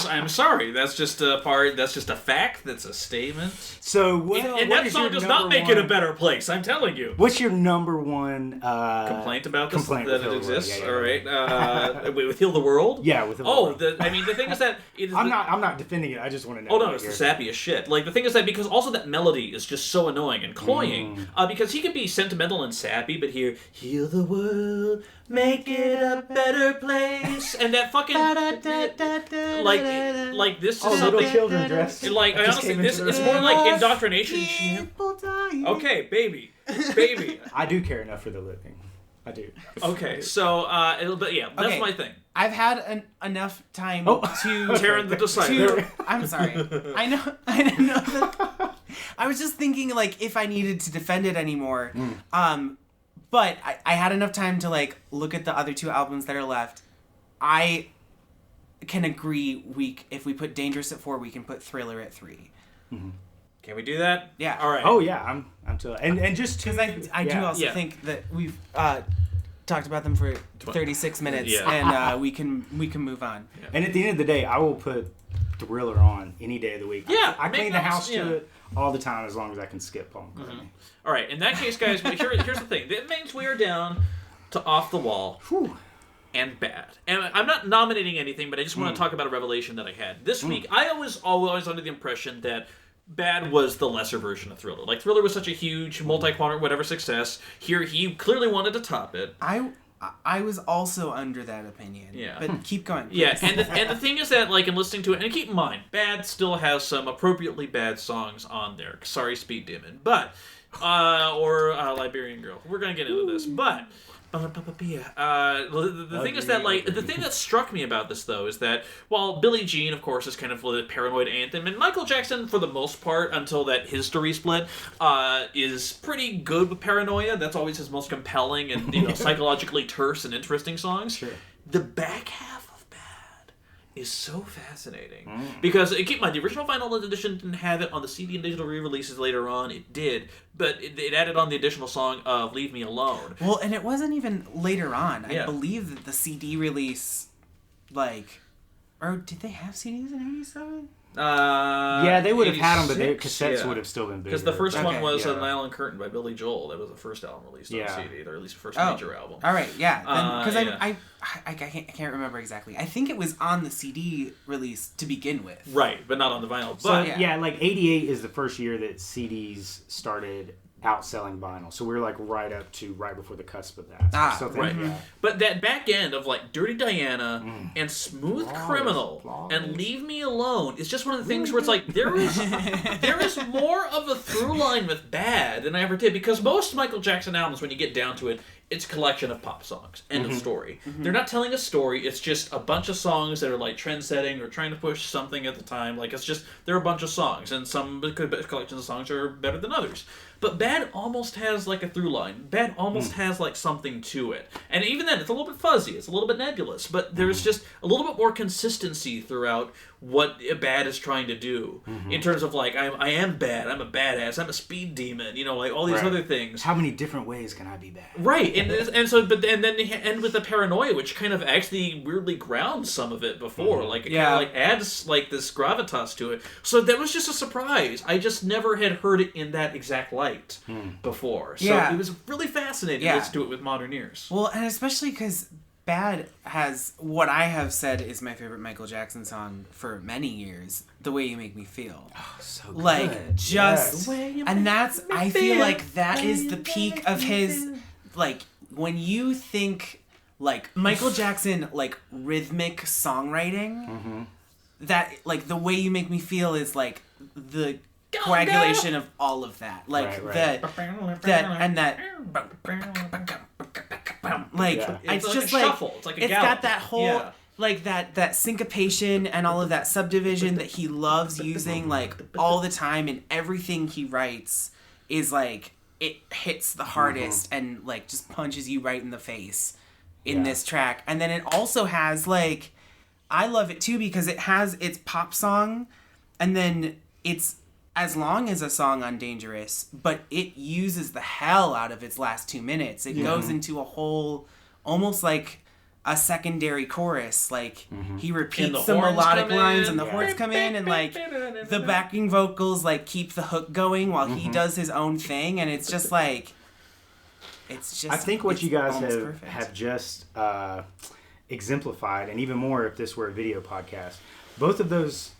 I'm sorry. That's just a part. That's just a fact. That's a statement. So, And that song does not make it a better place. I'm telling you. What's your number one Complaint about this complaint that with it Heal the World? exists? Yeah, All right. With Heal the World? Yeah, with Heal the World. The thing is that it is I'm not defending it. I just want to know. Oh no, it's the sappiest shit. Like the thing is that because also that melody is just so annoying and cloying. Because he can be sentimental and sappy, but here, heal the world, make it a better place, and that fucking like this is little something. children dressed. Like I honestly, this it's more like indoctrination. Okay, baby. I do care enough for the living. I do. Okay, so but yeah, that's Okay. my thing. I've had enough time to Taran the Disciple. I'm sorry. I know that. I was just thinking like if I needed to defend it anymore. But I had enough time to like look at the other two albums that are left. I can agree if we put Dangerous at 4, we can put Thriller at 3. Can we do that? Yeah. All right. Oh yeah, I'm to and just Because I do also think that we've talked about them for 36 minutes and we can move on. Yeah. And at the end of the day, I will put Thriller on any day of the week. Yeah, I clean the house yeah. to it all the time as long as I can skip Paul McCartney. All right. In that case, guys, here's the thing. That means we are down to Off the Wall and Bad. And I'm not nominating anything, but I just want to talk about a revelation that I had this week. I was always under the impression that Bad was the lesser version of Thriller. Like Thriller was such a huge multi-quadrant whatever success. Here he clearly wanted to top it. I was also under that opinion. Yeah. But keep going. Please. Yeah, and the thing is that, like, in listening to it, and keep in mind, Bad still has some appropriately bad songs on there. Sorry, Speed Demon. But, or Liberian Girl. We're going to get into this. But, the thing is that, like, the thing that struck me about this, though, is that while Billie Jean, of course, is kind of the paranoid anthem, and Michael Jackson, for the most part, until that history split, is pretty good with Paranoia. That's always his most compelling and, psychologically terse and interesting songs. Sure. The back half of Bad is so fascinating. Because, keep in mind, the original vinyl edition didn't have it on the CD and digital re-releases later on. It did. But it added on the additional song of Leave Me Alone. Well, and it wasn't even later on. Yeah. I believe that the CD release, or did they have CDs in 87? Yeah, they would have had them, but their 86, cassettes yeah. would have still been bigger. Because the first one was yeah. A Nylon Curtain by Billy Joel. That was the first album released on CD, or at least the first major album. All right, yeah. Because yeah. I can't remember exactly. I think it was on the CD release to begin with. Right, but not on the vinyl. So, But like 88 is the first year that CDs started outselling vinyl. So we're like right before the cusp of that. So I still think, right. yeah. But that back end of like Dirty Diana and Smooth Criminal and Leave Me Alone is just one of the things where it's like there is more of a through line with Bad than I ever did, because most Michael Jackson albums, when you get down to it, it's a collection of pop songs. End of story. They're not telling a story. It's just a bunch of songs that are like trend-setting or trying to push something at the time. Like, it's just, they're a bunch of songs, and some collections of songs are better than others. But Bad almost has like a through line. Bad almost has like something to it. And even then, it's a little bit fuzzy. It's a little bit nebulous. But there's just a little bit more consistency throughout what Bad is trying to do. In terms of like, I am bad. I'm a badass. I'm a speed demon. Like all these other things. How many different ways can I be bad? Right. And then they end with the Paranoia, which kind of actually weirdly grounds some of it before. Like, it kind of like adds like this gravitas to it. So that was just a surprise. I just never had heard it in that exact light before. So it was really fascinating to listen to it with modern ears. Well, and especially because Bad has what I have said is my favorite Michael Jackson song for many years, The Way You Make Me Feel. Oh, so good. Like, just... Yes. And that's... I feel like that is the peak of his... Like, when you think, like, Michael Jackson, like, rhythmic songwriting, that, like, The Way You Make Me Feel is, like, the coagulation of all of that. Like, that and that... Like, it's like just a like... shuffle. It's like a it's gallop. got that whole... Yeah. Like, that syncopation and all of that subdivision that he loves using, like, all the time, and everything he writes is, like, it hits the hardest and, like, just punches you right in the face in this track. And then it also has, like, I love it, too, because it has its pop song, and then it's as long as a song on Dangerous, but it uses the hell out of its last 2 minutes. It goes into a whole, almost like a secondary chorus. Like, he repeats some melodic lines and the horns come in, and like the backing vocals like keep the hook going while he does his own thing, and it's just like, it's just, I think what you guys perfect. have just exemplified, and even more if this were a video podcast, both of those,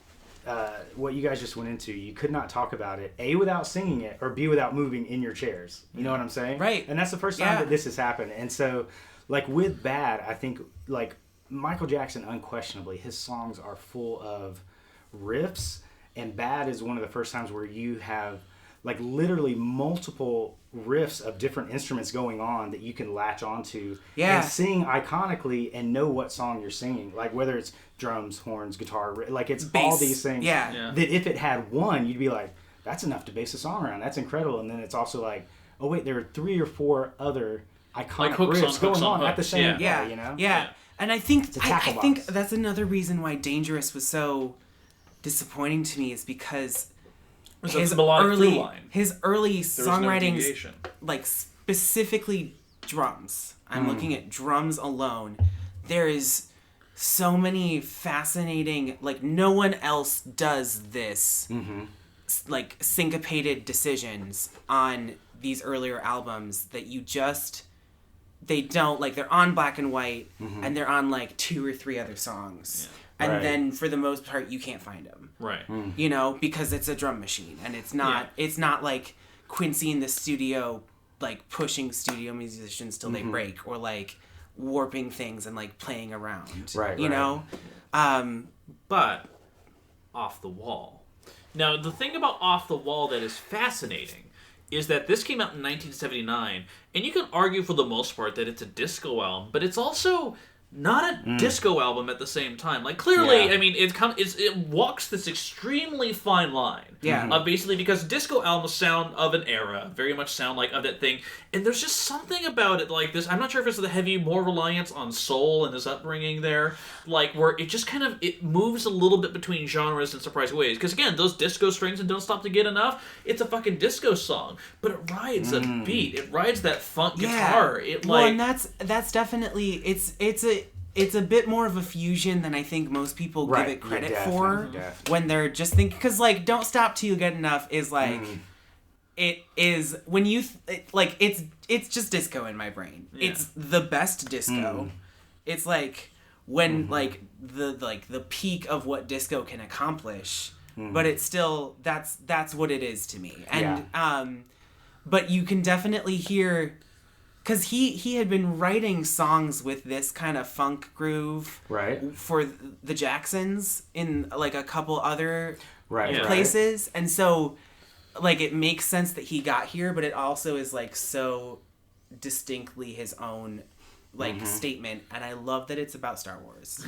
what you guys just went into, you could not talk about it, A, without singing it, or B, without moving in your chairs. You know what I'm saying? Right. And that's the first time that this has happened. And so, like, with Bad, I think, like, Michael Jackson, unquestionably, his songs are full of riffs, and Bad is one of the first times where you have, like, literally multiple riffs of different instruments going on that you can latch onto and sing iconically and know what song you're singing. Like, whether it's drums, horns, guitar, like, it's bass, all these things that if it had one, you'd be like, that's enough to base a song around. That's incredible. And then it's also like, oh, wait, there are 3 or 4 other iconic riffs going on at the same time, you know? Yeah. And I think that's another reason why Dangerous was so disappointing to me, is because his early songwriting, like specifically drums. I'm looking at drums alone. There is so many fascinating, like, no one else does this, like, syncopated decisions on these earlier albums that you just, they don't, like, they're on Black and White, and they're on like 2 or 3 other songs. And then for the most part, you can't find them. Right. You know, because it's a drum machine, and it's not like Quincy in the studio, like, pushing studio musicians till they break, or like warping things and like playing around. You know? But Off the Wall. Now, the thing about Off the Wall that is fascinating is that this came out in 1979, and you can argue for the most part that it's a disco album, but it's also not a disco album at the same time. Like, clearly, I mean, it walks this extremely fine line. Basically, because disco albums sound of an era, very much sound like of that thing, and there's just something about it, like this, I'm not sure if it's the heavy, more reliance on soul and his upbringing there, like, where it just kind of, it moves a little bit between genres in surprising ways. Because, again, those disco strings and Don't Stop to Get Enough, it's a fucking disco song, but it rides a beat. It rides that funk guitar. It, like... Well, and that's definitely, it's a bit more of a fusion than I think most people give it credit for when they're just thinking, because, like, Don't Stop Till You Get Enough is like, it is, when you, it's just disco in my brain. It's the best disco. It's like, when, like, the peak of what disco can accomplish, but it's still, that's what it is to me. And, but you can definitely hear, because he had been writing songs with this kind of funk groove for the Jacksons in, like, a couple other places. And so, like, it makes sense that he got here, but it also is, like, so distinctly his own, like, statement. And I love that it's about Star Wars.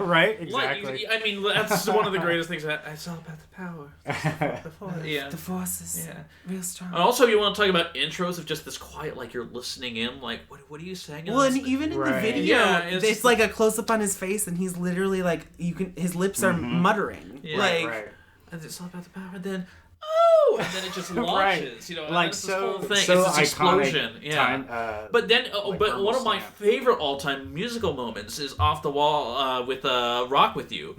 Right? Exactly. I mean, that's one of the greatest things. It's all about the power. The force. The force is real strong. And also, you want to talk about intros of just this quiet, like, you're listening in, like, what are you saying? Well, and even in the video, it's like a close up on his face, and he's literally like, his lips are muttering. And it's all about the power. And then, oh, and then it just launches. You know, like, this whole thing. So it's this explosion. Time, but then, like, but one of my favorite all-time musical moments is Off the Wall with "Rock with You,"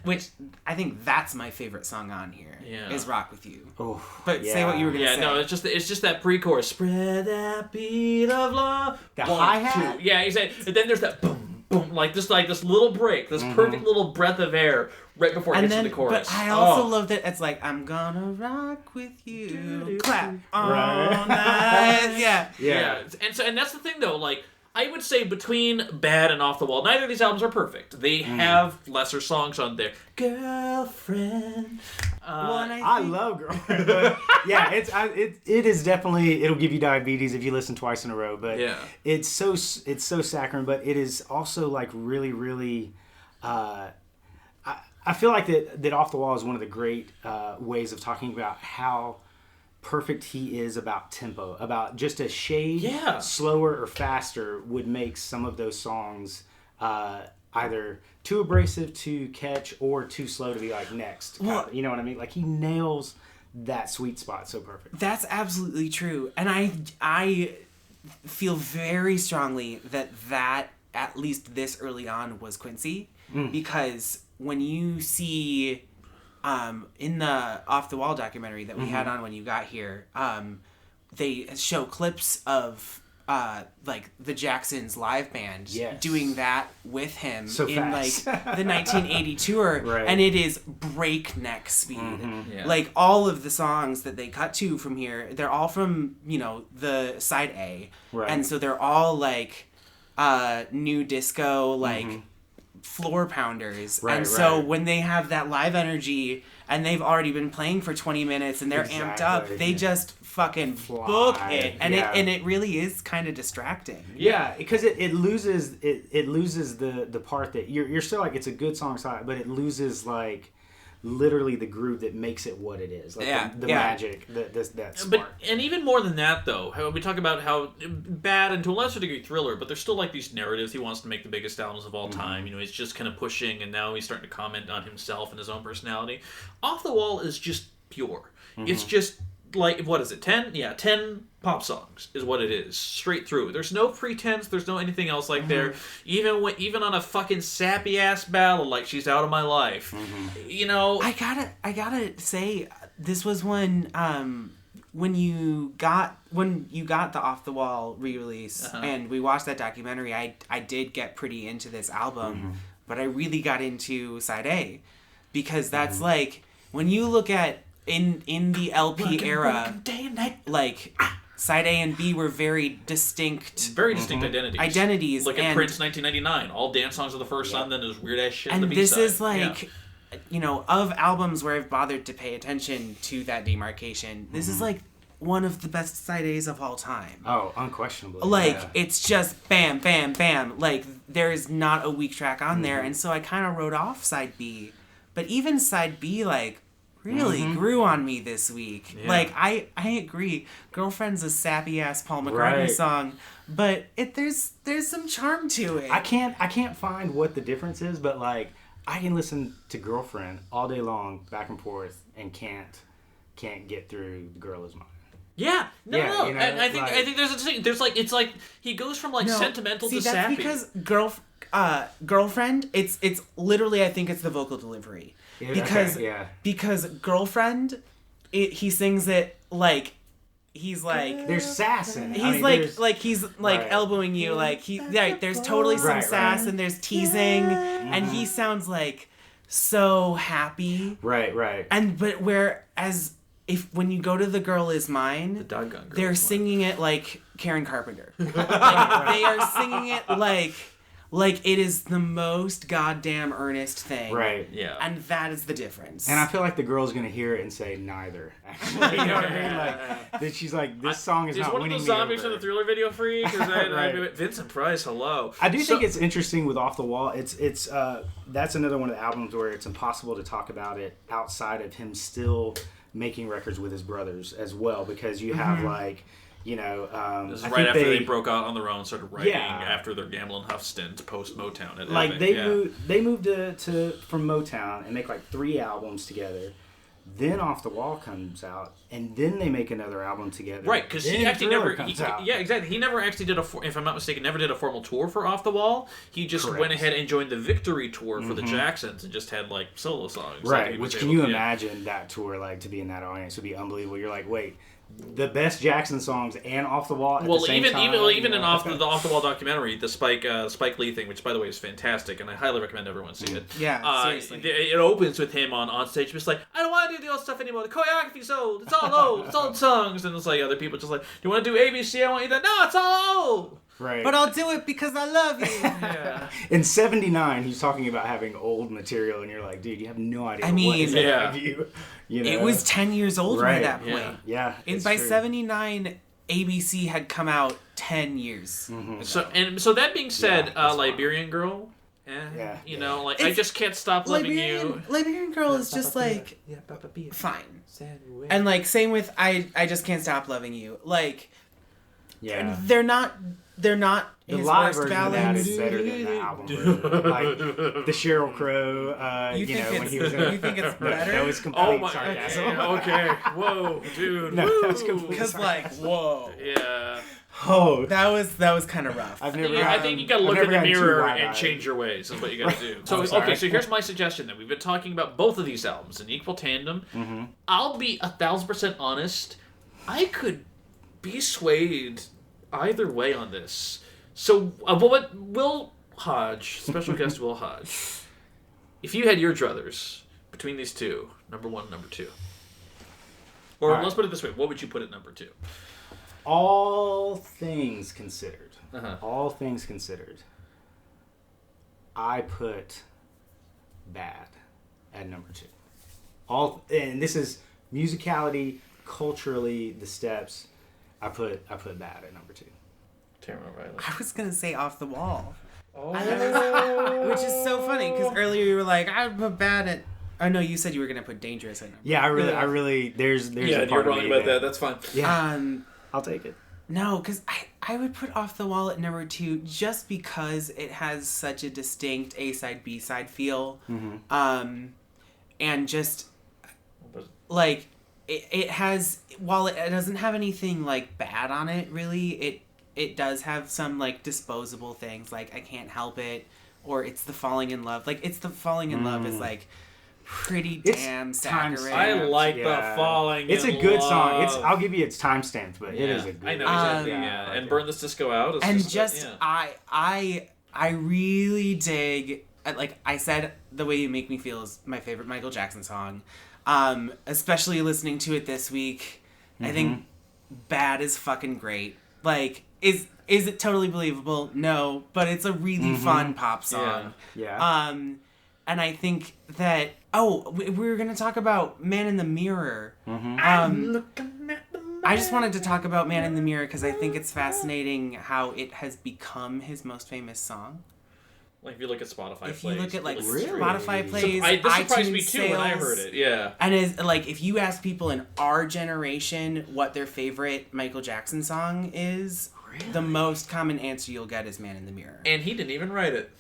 which I think that's my favorite song on here. Is "Rock with You." Oh, but say what you were gonna say. No, it's just that pre-chorus. Spread that beat of love. The hi-hat. Yeah, exactly. And then there's that boom, boom, like this little break, this perfect little breath of air right before it gets to the chorus. But I also love that it's like, I'm gonna rock with you, clap all night. Yeah. And that's the thing though, like, I would say between Bad and Off the Wall, neither of these albums are perfect. They have lesser songs on there. Girlfriend. I love Girlfriend. But it is definitely, it'll give you diabetes if you listen twice in a row. But it's so saccharine, but it is also, like, really, really... I feel like that Off the Wall is one of the great ways of talking about how perfect he is about tempo, about just a shade slower or faster would make some of those songs either too abrasive to catch or too slow to be like next. Well, you know what I mean? Like he nails that sweet spot so perfect. That's absolutely true. And I feel very strongly that at least this early on was Quincy. Because when you see in the Off the Wall documentary that we had on when you got here, they show clips of like the Jacksons live band doing that with him in like the 1980 tour, right. and it is breakneck speed. Like all of the songs that they cut to from here, they're all from the side A, right. and so they're all like new disco, like floor pounders, right, and so right. when they have that live energy and they've already been playing for 20 minutes and they're amped up, they just fucking book it, and it really is kind of distracting. Yeah, because it loses the part that you're still like, it's a good song, but it loses like literally the groove that makes it what it is, like the magic, that spark. And even more than that, though, how we talk about how bad and to a lesser degree Thriller, but there's still like these narratives. He wants to make the biggest albums of all time. He's just kind of pushing, and now he's starting to comment on himself and his own personality. Off the Wall is just pure. It's just like, what is it? 10 pop songs is what it is, straight through. There's no pretense. There's no anything else like there. Even on a fucking sappy ass ballad like She's Out of My Life, I gotta say, this was when you got the Off the Wall re-release and we watched that documentary. I did get pretty into this album, but I really got into Side A, because that's like, when you look at in the LP era, day and night, like Side A and B were very distinct identities. Like at Prince 1999, all dance songs are the first song, then there's weird ass shit on the B-side. And this is like, of albums where I've bothered to pay attention to that demarcation, this is like one of the best Side A's of all time. Oh, unquestionably. Like, it's just bam, bam, bam. Like, there's not a weak track on there. And so I kind of wrote off Side B. But even Side B, like, really grew on me this week. Yeah. Like, I agree. Girlfriend's a sappy-ass Paul McCartney song, but there's some charm to it. I can't find what the difference is, but, like, I can listen to Girlfriend all day long, back and forth, and can't get through The Girl Is Mine. Yeah, no. I think there's a thing. There's like, it's like he goes from like sentimental to sappy. That's because Girlfriend, it's literally, I think it's the vocal delivery. Because Girlfriend, he sings it like he's like, there's sass in it. He's he's elbowing you, like there's totally some sass and there's teasing, and he sounds like so happy. Right. But whereas when you go to The Girl Is Mine, the doggone girl, they're singing it like Karen Carpenter. They are singing it like it is the most goddamn earnest thing. Right. Yeah. And that is the difference. And I feel like the girl's gonna hear it and say neither. Actually, you know what I mean? Like, that she's like, this song is not winning me over. Is one of the zombies from the Thriller video freak? Vincent Price, hello. I do think it's interesting with Off the Wall. It's that's another one of the albums where it's impossible to talk about it outside of him still making records with his brothers as well, because you have like, this is right after they broke out on their own, started writing after their Gamble and Huff stint post Motown. Like they moved to from Motown and make like 3 albums together. Then Off the Wall comes out, and then they make another album together. Right, because he actually exactly. He never actually did if I'm not mistaken, never did a formal tour for Off the Wall. He just went ahead and joined the Victory Tour for the Jacksons and just had like solo songs. Right, which can you imagine that tour, like, to be in that audience would be unbelievable. You're like, wait, the best Jackson songs and Off the Wall at the same time. Even in Off the Wall documentary, the Spike Lee thing, which by the way is fantastic, and I highly recommend everyone see it. Yeah, seriously. It opens with him on stage, just like, I don't want to do the old stuff anymore. The choreography's old. It's all old. It's old songs, and it's like other people just like, do you want to do ABC? I want you to. No, it's all old. Right. But I'll do it because I love you. Yeah. In '79, he's talking about having old material, and you're like, dude, you have no idea what is ahead of you. It was 10 years old by that point. Yeah. And by '79, ABC had come out 10 years. So that being said, Liberian Girl. I just can't stop loving you. Liberian Girl is just like fine. And like same with I just can't stop loving you. Like they're not they're not The his live worst version of that ballads. is better than the album version. Like the Sheryl Crow, You think when it's- he was you think it's better? That was complete Oh my. sarcasm. Okay. Whoa, dude. No, Woo. that's complete Because like, whoa, Yeah. Oh, that was kind of rough. I've never. Yeah, I think you gotta I've look in never the gotten too mirror wide-eyed. and change your ways. Is what you gotta do. So sorry. okay, so here's my suggestion. Then we've been talking about both of these albums in equal tandem. Mm-hmm. I'll be 1,000% honest. I could be swayed either way on this. So what Will Hodge, special guest Will Hodge, if you had your druthers between these two, number one, number two, or All right. let's put it this way, what would you put at number two? All things considered, Uh-huh. all things considered, I put Bad at number two. And this is musicality, culturally, the steps. I put Bad at number two. Taran O'Reilly. I was gonna say Off the Wall, Oh. which is so funny because earlier you were like, I'm bad at. Oh no, you said you were gonna put Dangerous in. Yeah, I really, there's Yeah, a you're part of wrong me about that. That's fine. Yeah, I'll take it. No, because I would put Off the Wall at number two just because it has such a distinct A-side, B-side feel. Mm-hmm. And just, like, it has, while it doesn't have anything, like, bad on it, really, it does have some, like, disposable things, like I Can't Help It, or It's the Falling in Love. Like, It's the Falling in Love is, like, pretty It's damn time saccharine. I like Yeah. the Falling. It's a in good Love. song. I'll give you its timestamp, but it is a good. I know exactly. Um, Yeah, like and it. Burn This Disco Out. Is And just just yeah. I really dig, like I said, The Way You Make Me Feel is my favorite Michael Jackson song. Especially listening to it this week, I think Bad is fucking great. Like, is it totally believable? No, but it's a really fun pop song. Yeah. And I think that we were gonna talk about Man in the Mirror. I'm looking at the I just wanted to talk about Man in the Mirror because I think it's fascinating how it has become his most famous song. Like if you look at Spotify, If you look at like Really? Spotify plays, this surprised me iTunes too when I sales, heard it. Yeah. And is like if you ask people in our generation what their favorite Michael Jackson song is, the most common answer you'll get is Man in the Mirror. And he didn't even write it.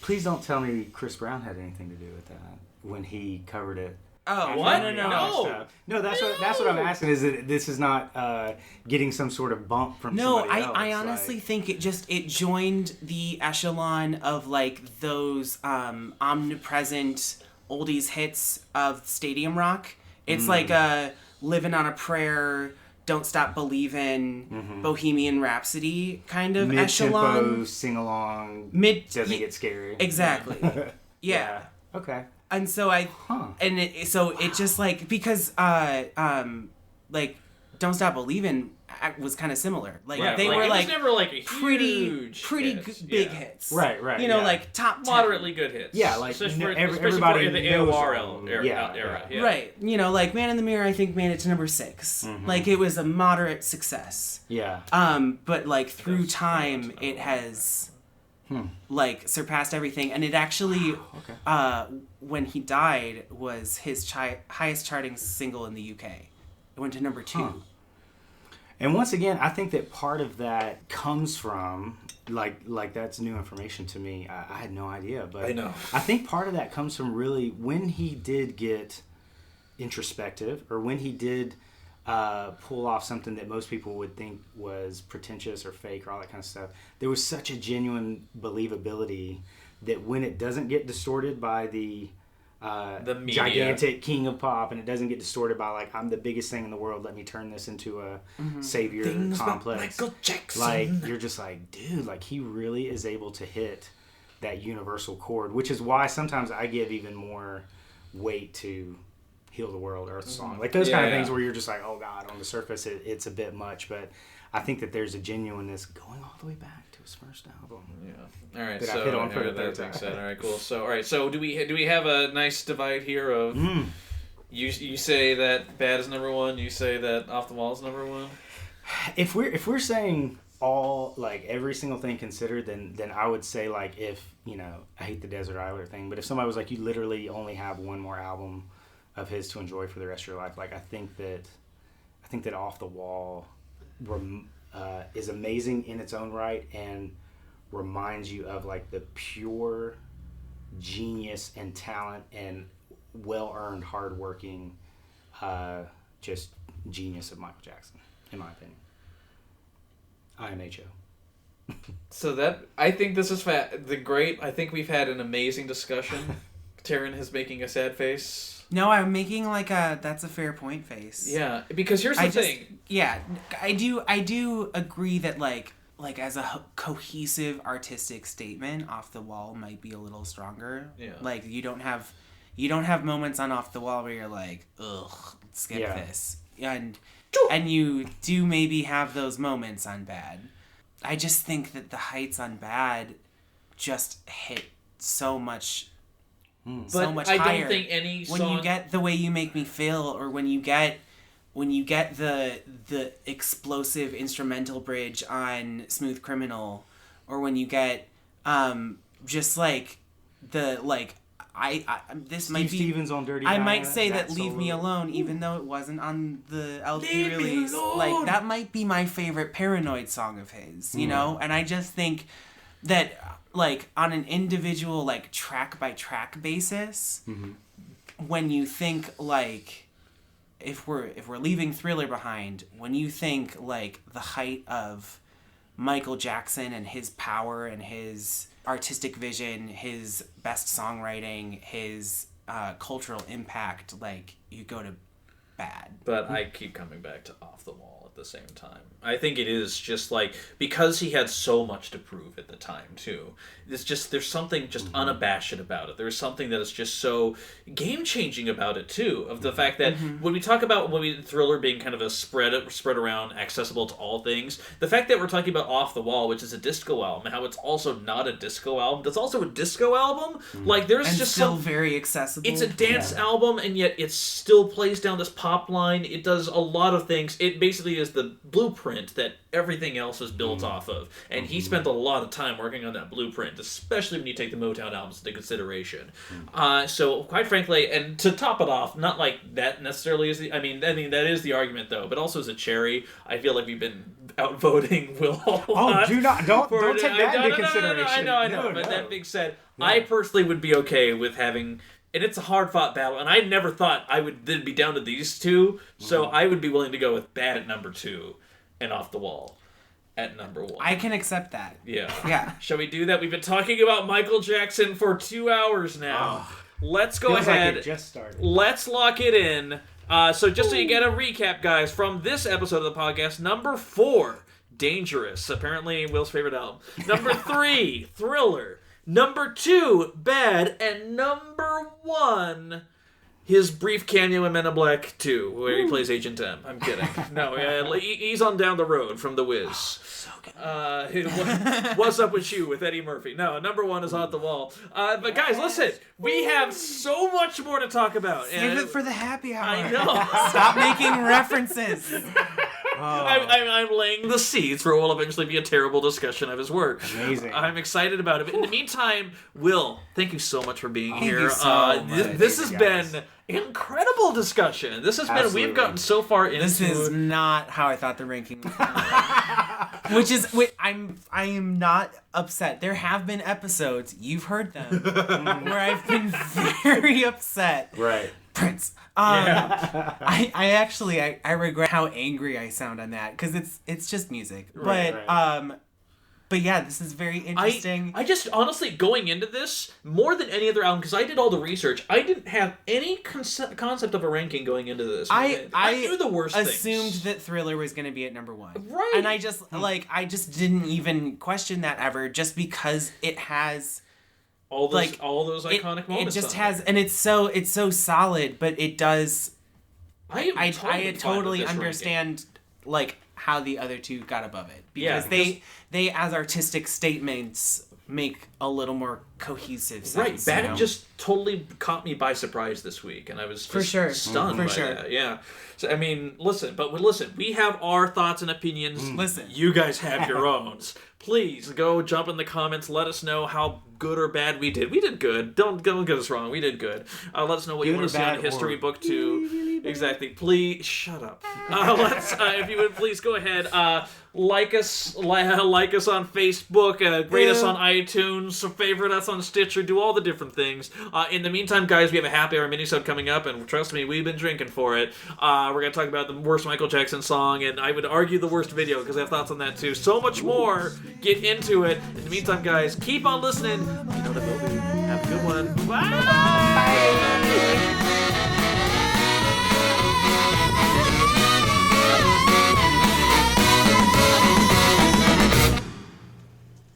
Please don't tell me Chris Brown had anything to do with that when he covered it. Oh, What? no. No. That's what I'm asking. Is that this is not getting some sort of bump from No, somebody else? I honestly think it joined the echelon of like those omnipresent oldies hits of stadium rock. It's like a Living on a Prayer, Don't Stop Believin', Bohemian Rhapsody kind of mid-tempo echelon. sing along doesn't get scary. Exactly. Yeah. Okay. And so it just like because like Don't Stop Believin' was kind of similar. Like Yeah, they like, were it like was never like a pretty huge big hit. hits. Right. You know, yeah. like top 10. Moderately good hits. Yeah, like, especially for everybody in the knows AOR them. era. Yeah. Yeah. Right. You know, like Man in the Mirror I think made it to number 6. Like it was a moderate success. Yeah. But like through time it has like surpassed everything, and it actually when he died was his highest charting single in the UK. It went to number 2. And once again, I think that part of that comes from like that's new information to me. I had no idea, but I know. I think part of that comes from really when he did get introspective, or when he did pull off something that most people would think was pretentious or fake or all that kind of stuff. There was such a genuine believability that when it doesn't get distorted by the media. gigantic king of pop, and it doesn't get distorted by like I'm the biggest thing in the world, let me turn this into a savior Things about complex. Michael Jackson. Like you're just like, dude, like he really is able to hit that universal chord, which is why sometimes I give even more weight to Heal the World, Earth Song, like those kind of things where you're just like, oh god, on the surface it's a bit much, but I think that there's a genuineness going all the way back to his first album. Yeah. All right. That I So hit on for the that third being time. said, all right, cool. So all right. So do we have a nice divide here of you say that Bad is number 1, you say that Off the Wall is number 1? If we're saying all like every single thing considered, then I would say like if I hate the Desert Island thing, but if somebody was like you literally only have one more album of his to enjoy for the rest of your life, like I think that Off the Wall is amazing in its own right and reminds you of like the pure genius and talent and well-earned, hard-working, just genius of Michael Jackson, in my opinion. IMHO. So I think this is I think we've had an amazing discussion. Taran is making a sad face. No, I'm making like that's a fair point face. Yeah, because here's the thing. Yeah, I do agree that like as a cohesive artistic statement, Off the Wall might be a little stronger. Yeah. Like you don't have moments on Off the Wall where you're like, ugh, skip this. And you do maybe have those moments on Bad. I just think that the heights on Bad just hit so much higher. I don't think any song... When you get The Way You Make Me Feel, or when you get the explosive instrumental bridge on Smooth Criminal, or when you get just like the like this Steve might be Stevens on Dirty I Diana, might say that solo. Leave Me Alone, even though it wasn't on the LP Leave me release. alone! Like that might be my favorite Paranoid song of his, you know? And I just think that like on an individual like track by track basis, when you think like if we're leaving Thriller behind, when you think like the height of Michael Jackson and his power and his artistic vision, his best songwriting, his cultural impact, like you go to Bad. But I keep coming back to Off the Wall at the same time. I think it is just like, because he had so much to prove at the time too, there's something just unabashed about it. There's something that is just so game-changing about it too, of the fact that when we talk about Thriller being kind of a spread around, accessible to all things, the fact that we're talking about Off the Wall, which is a disco album, and how it's also not a disco album, it's also a disco album, like there's and just still very accessible. It's a dance album, and yet it still plays down this pop line. It does a lot of things. It basically is the blueprint that everything else is built off of, and he spent a lot of time working on that blueprint, especially when you take the Motown albums into consideration. So quite frankly, and to top it off, not like that necessarily is the I mean that is the argument though, but also as a cherry, I feel like we've been outvoting Will a lot. Don't take that into consideration. I know. But that being said, I personally would be okay with having. And it's a hard-fought battle, and I never thought I would then be down to these two, so I would be willing to go with Bad at number 2 and Off the Wall at number 1. I can accept that. Yeah. Shall we do that? We've been talking about Michael Jackson for 2 hours now. Let's go ahead. Like it just started. Let's lock it in. So just so you get a recap, guys, from this episode of the podcast, number 4, Dangerous, apparently Will's favorite album. Number 3, Thriller. Number 2, Bad, and number 1, his brief cameo in Men in Black 2, where he plays Agent M. I'm kidding. No, he's on Down the Road from The Wiz. So good. What's Up With You with Eddie Murphy. No, number 1 is Off the Wall. But guys, listen, we have so much more to talk about. Save it for the happy hour. I know. Stop making references. I'm laying the seeds for what will eventually be a terrible discussion of his work. Amazing. I'm excited about it. But in the meantime, Will, thank you so much for being here. You so much. This has been incredible discussion. This has been. We've gotten so far into. This is not how I thought the ranking was going. I am not upset. There have been episodes, you've heard them, where I've been very upset. Right. Prince. I regret how angry I sound on that, because it's just music. But yeah, this is very interesting. I just, honestly, going into this, more than any other album, because I did all the research, I didn't have any concept of a ranking going into this. I knew the worst assumed things. that Thriller was going to be at number 1. Right. And I just didn't even question that ever, just because it has... all those iconic moments. It just has, and it's so solid, but it does... I totally understand, like, how the other two got above it, because they as artistic statements make a little more cohesive sense. Right, Bad just totally caught me by surprise this week, and I was stunned by that. Yeah. So I mean, listen, we have our thoughts and opinions. Listen, you guys have your own. Please go jump in the comments. Let us know how good or bad we did. We did good. Don't get us wrong. We did good. Let us know what you want to see on History Book 2. Exactly. Please shut up. Let's, if you would please go ahead, like us on Facebook, rate us on iTunes, favorite us on Stitcher, do all the different things. In the meantime, guys, we have a happy hour minisode coming up, and trust me, we've been drinking for it. We're gonna talk about the worst Michael Jackson song, and I would argue the worst video because I have thoughts on that too. So much more. Get into it. In the meantime, guys, keep on listening. You know the movie. Have a good one. Bye.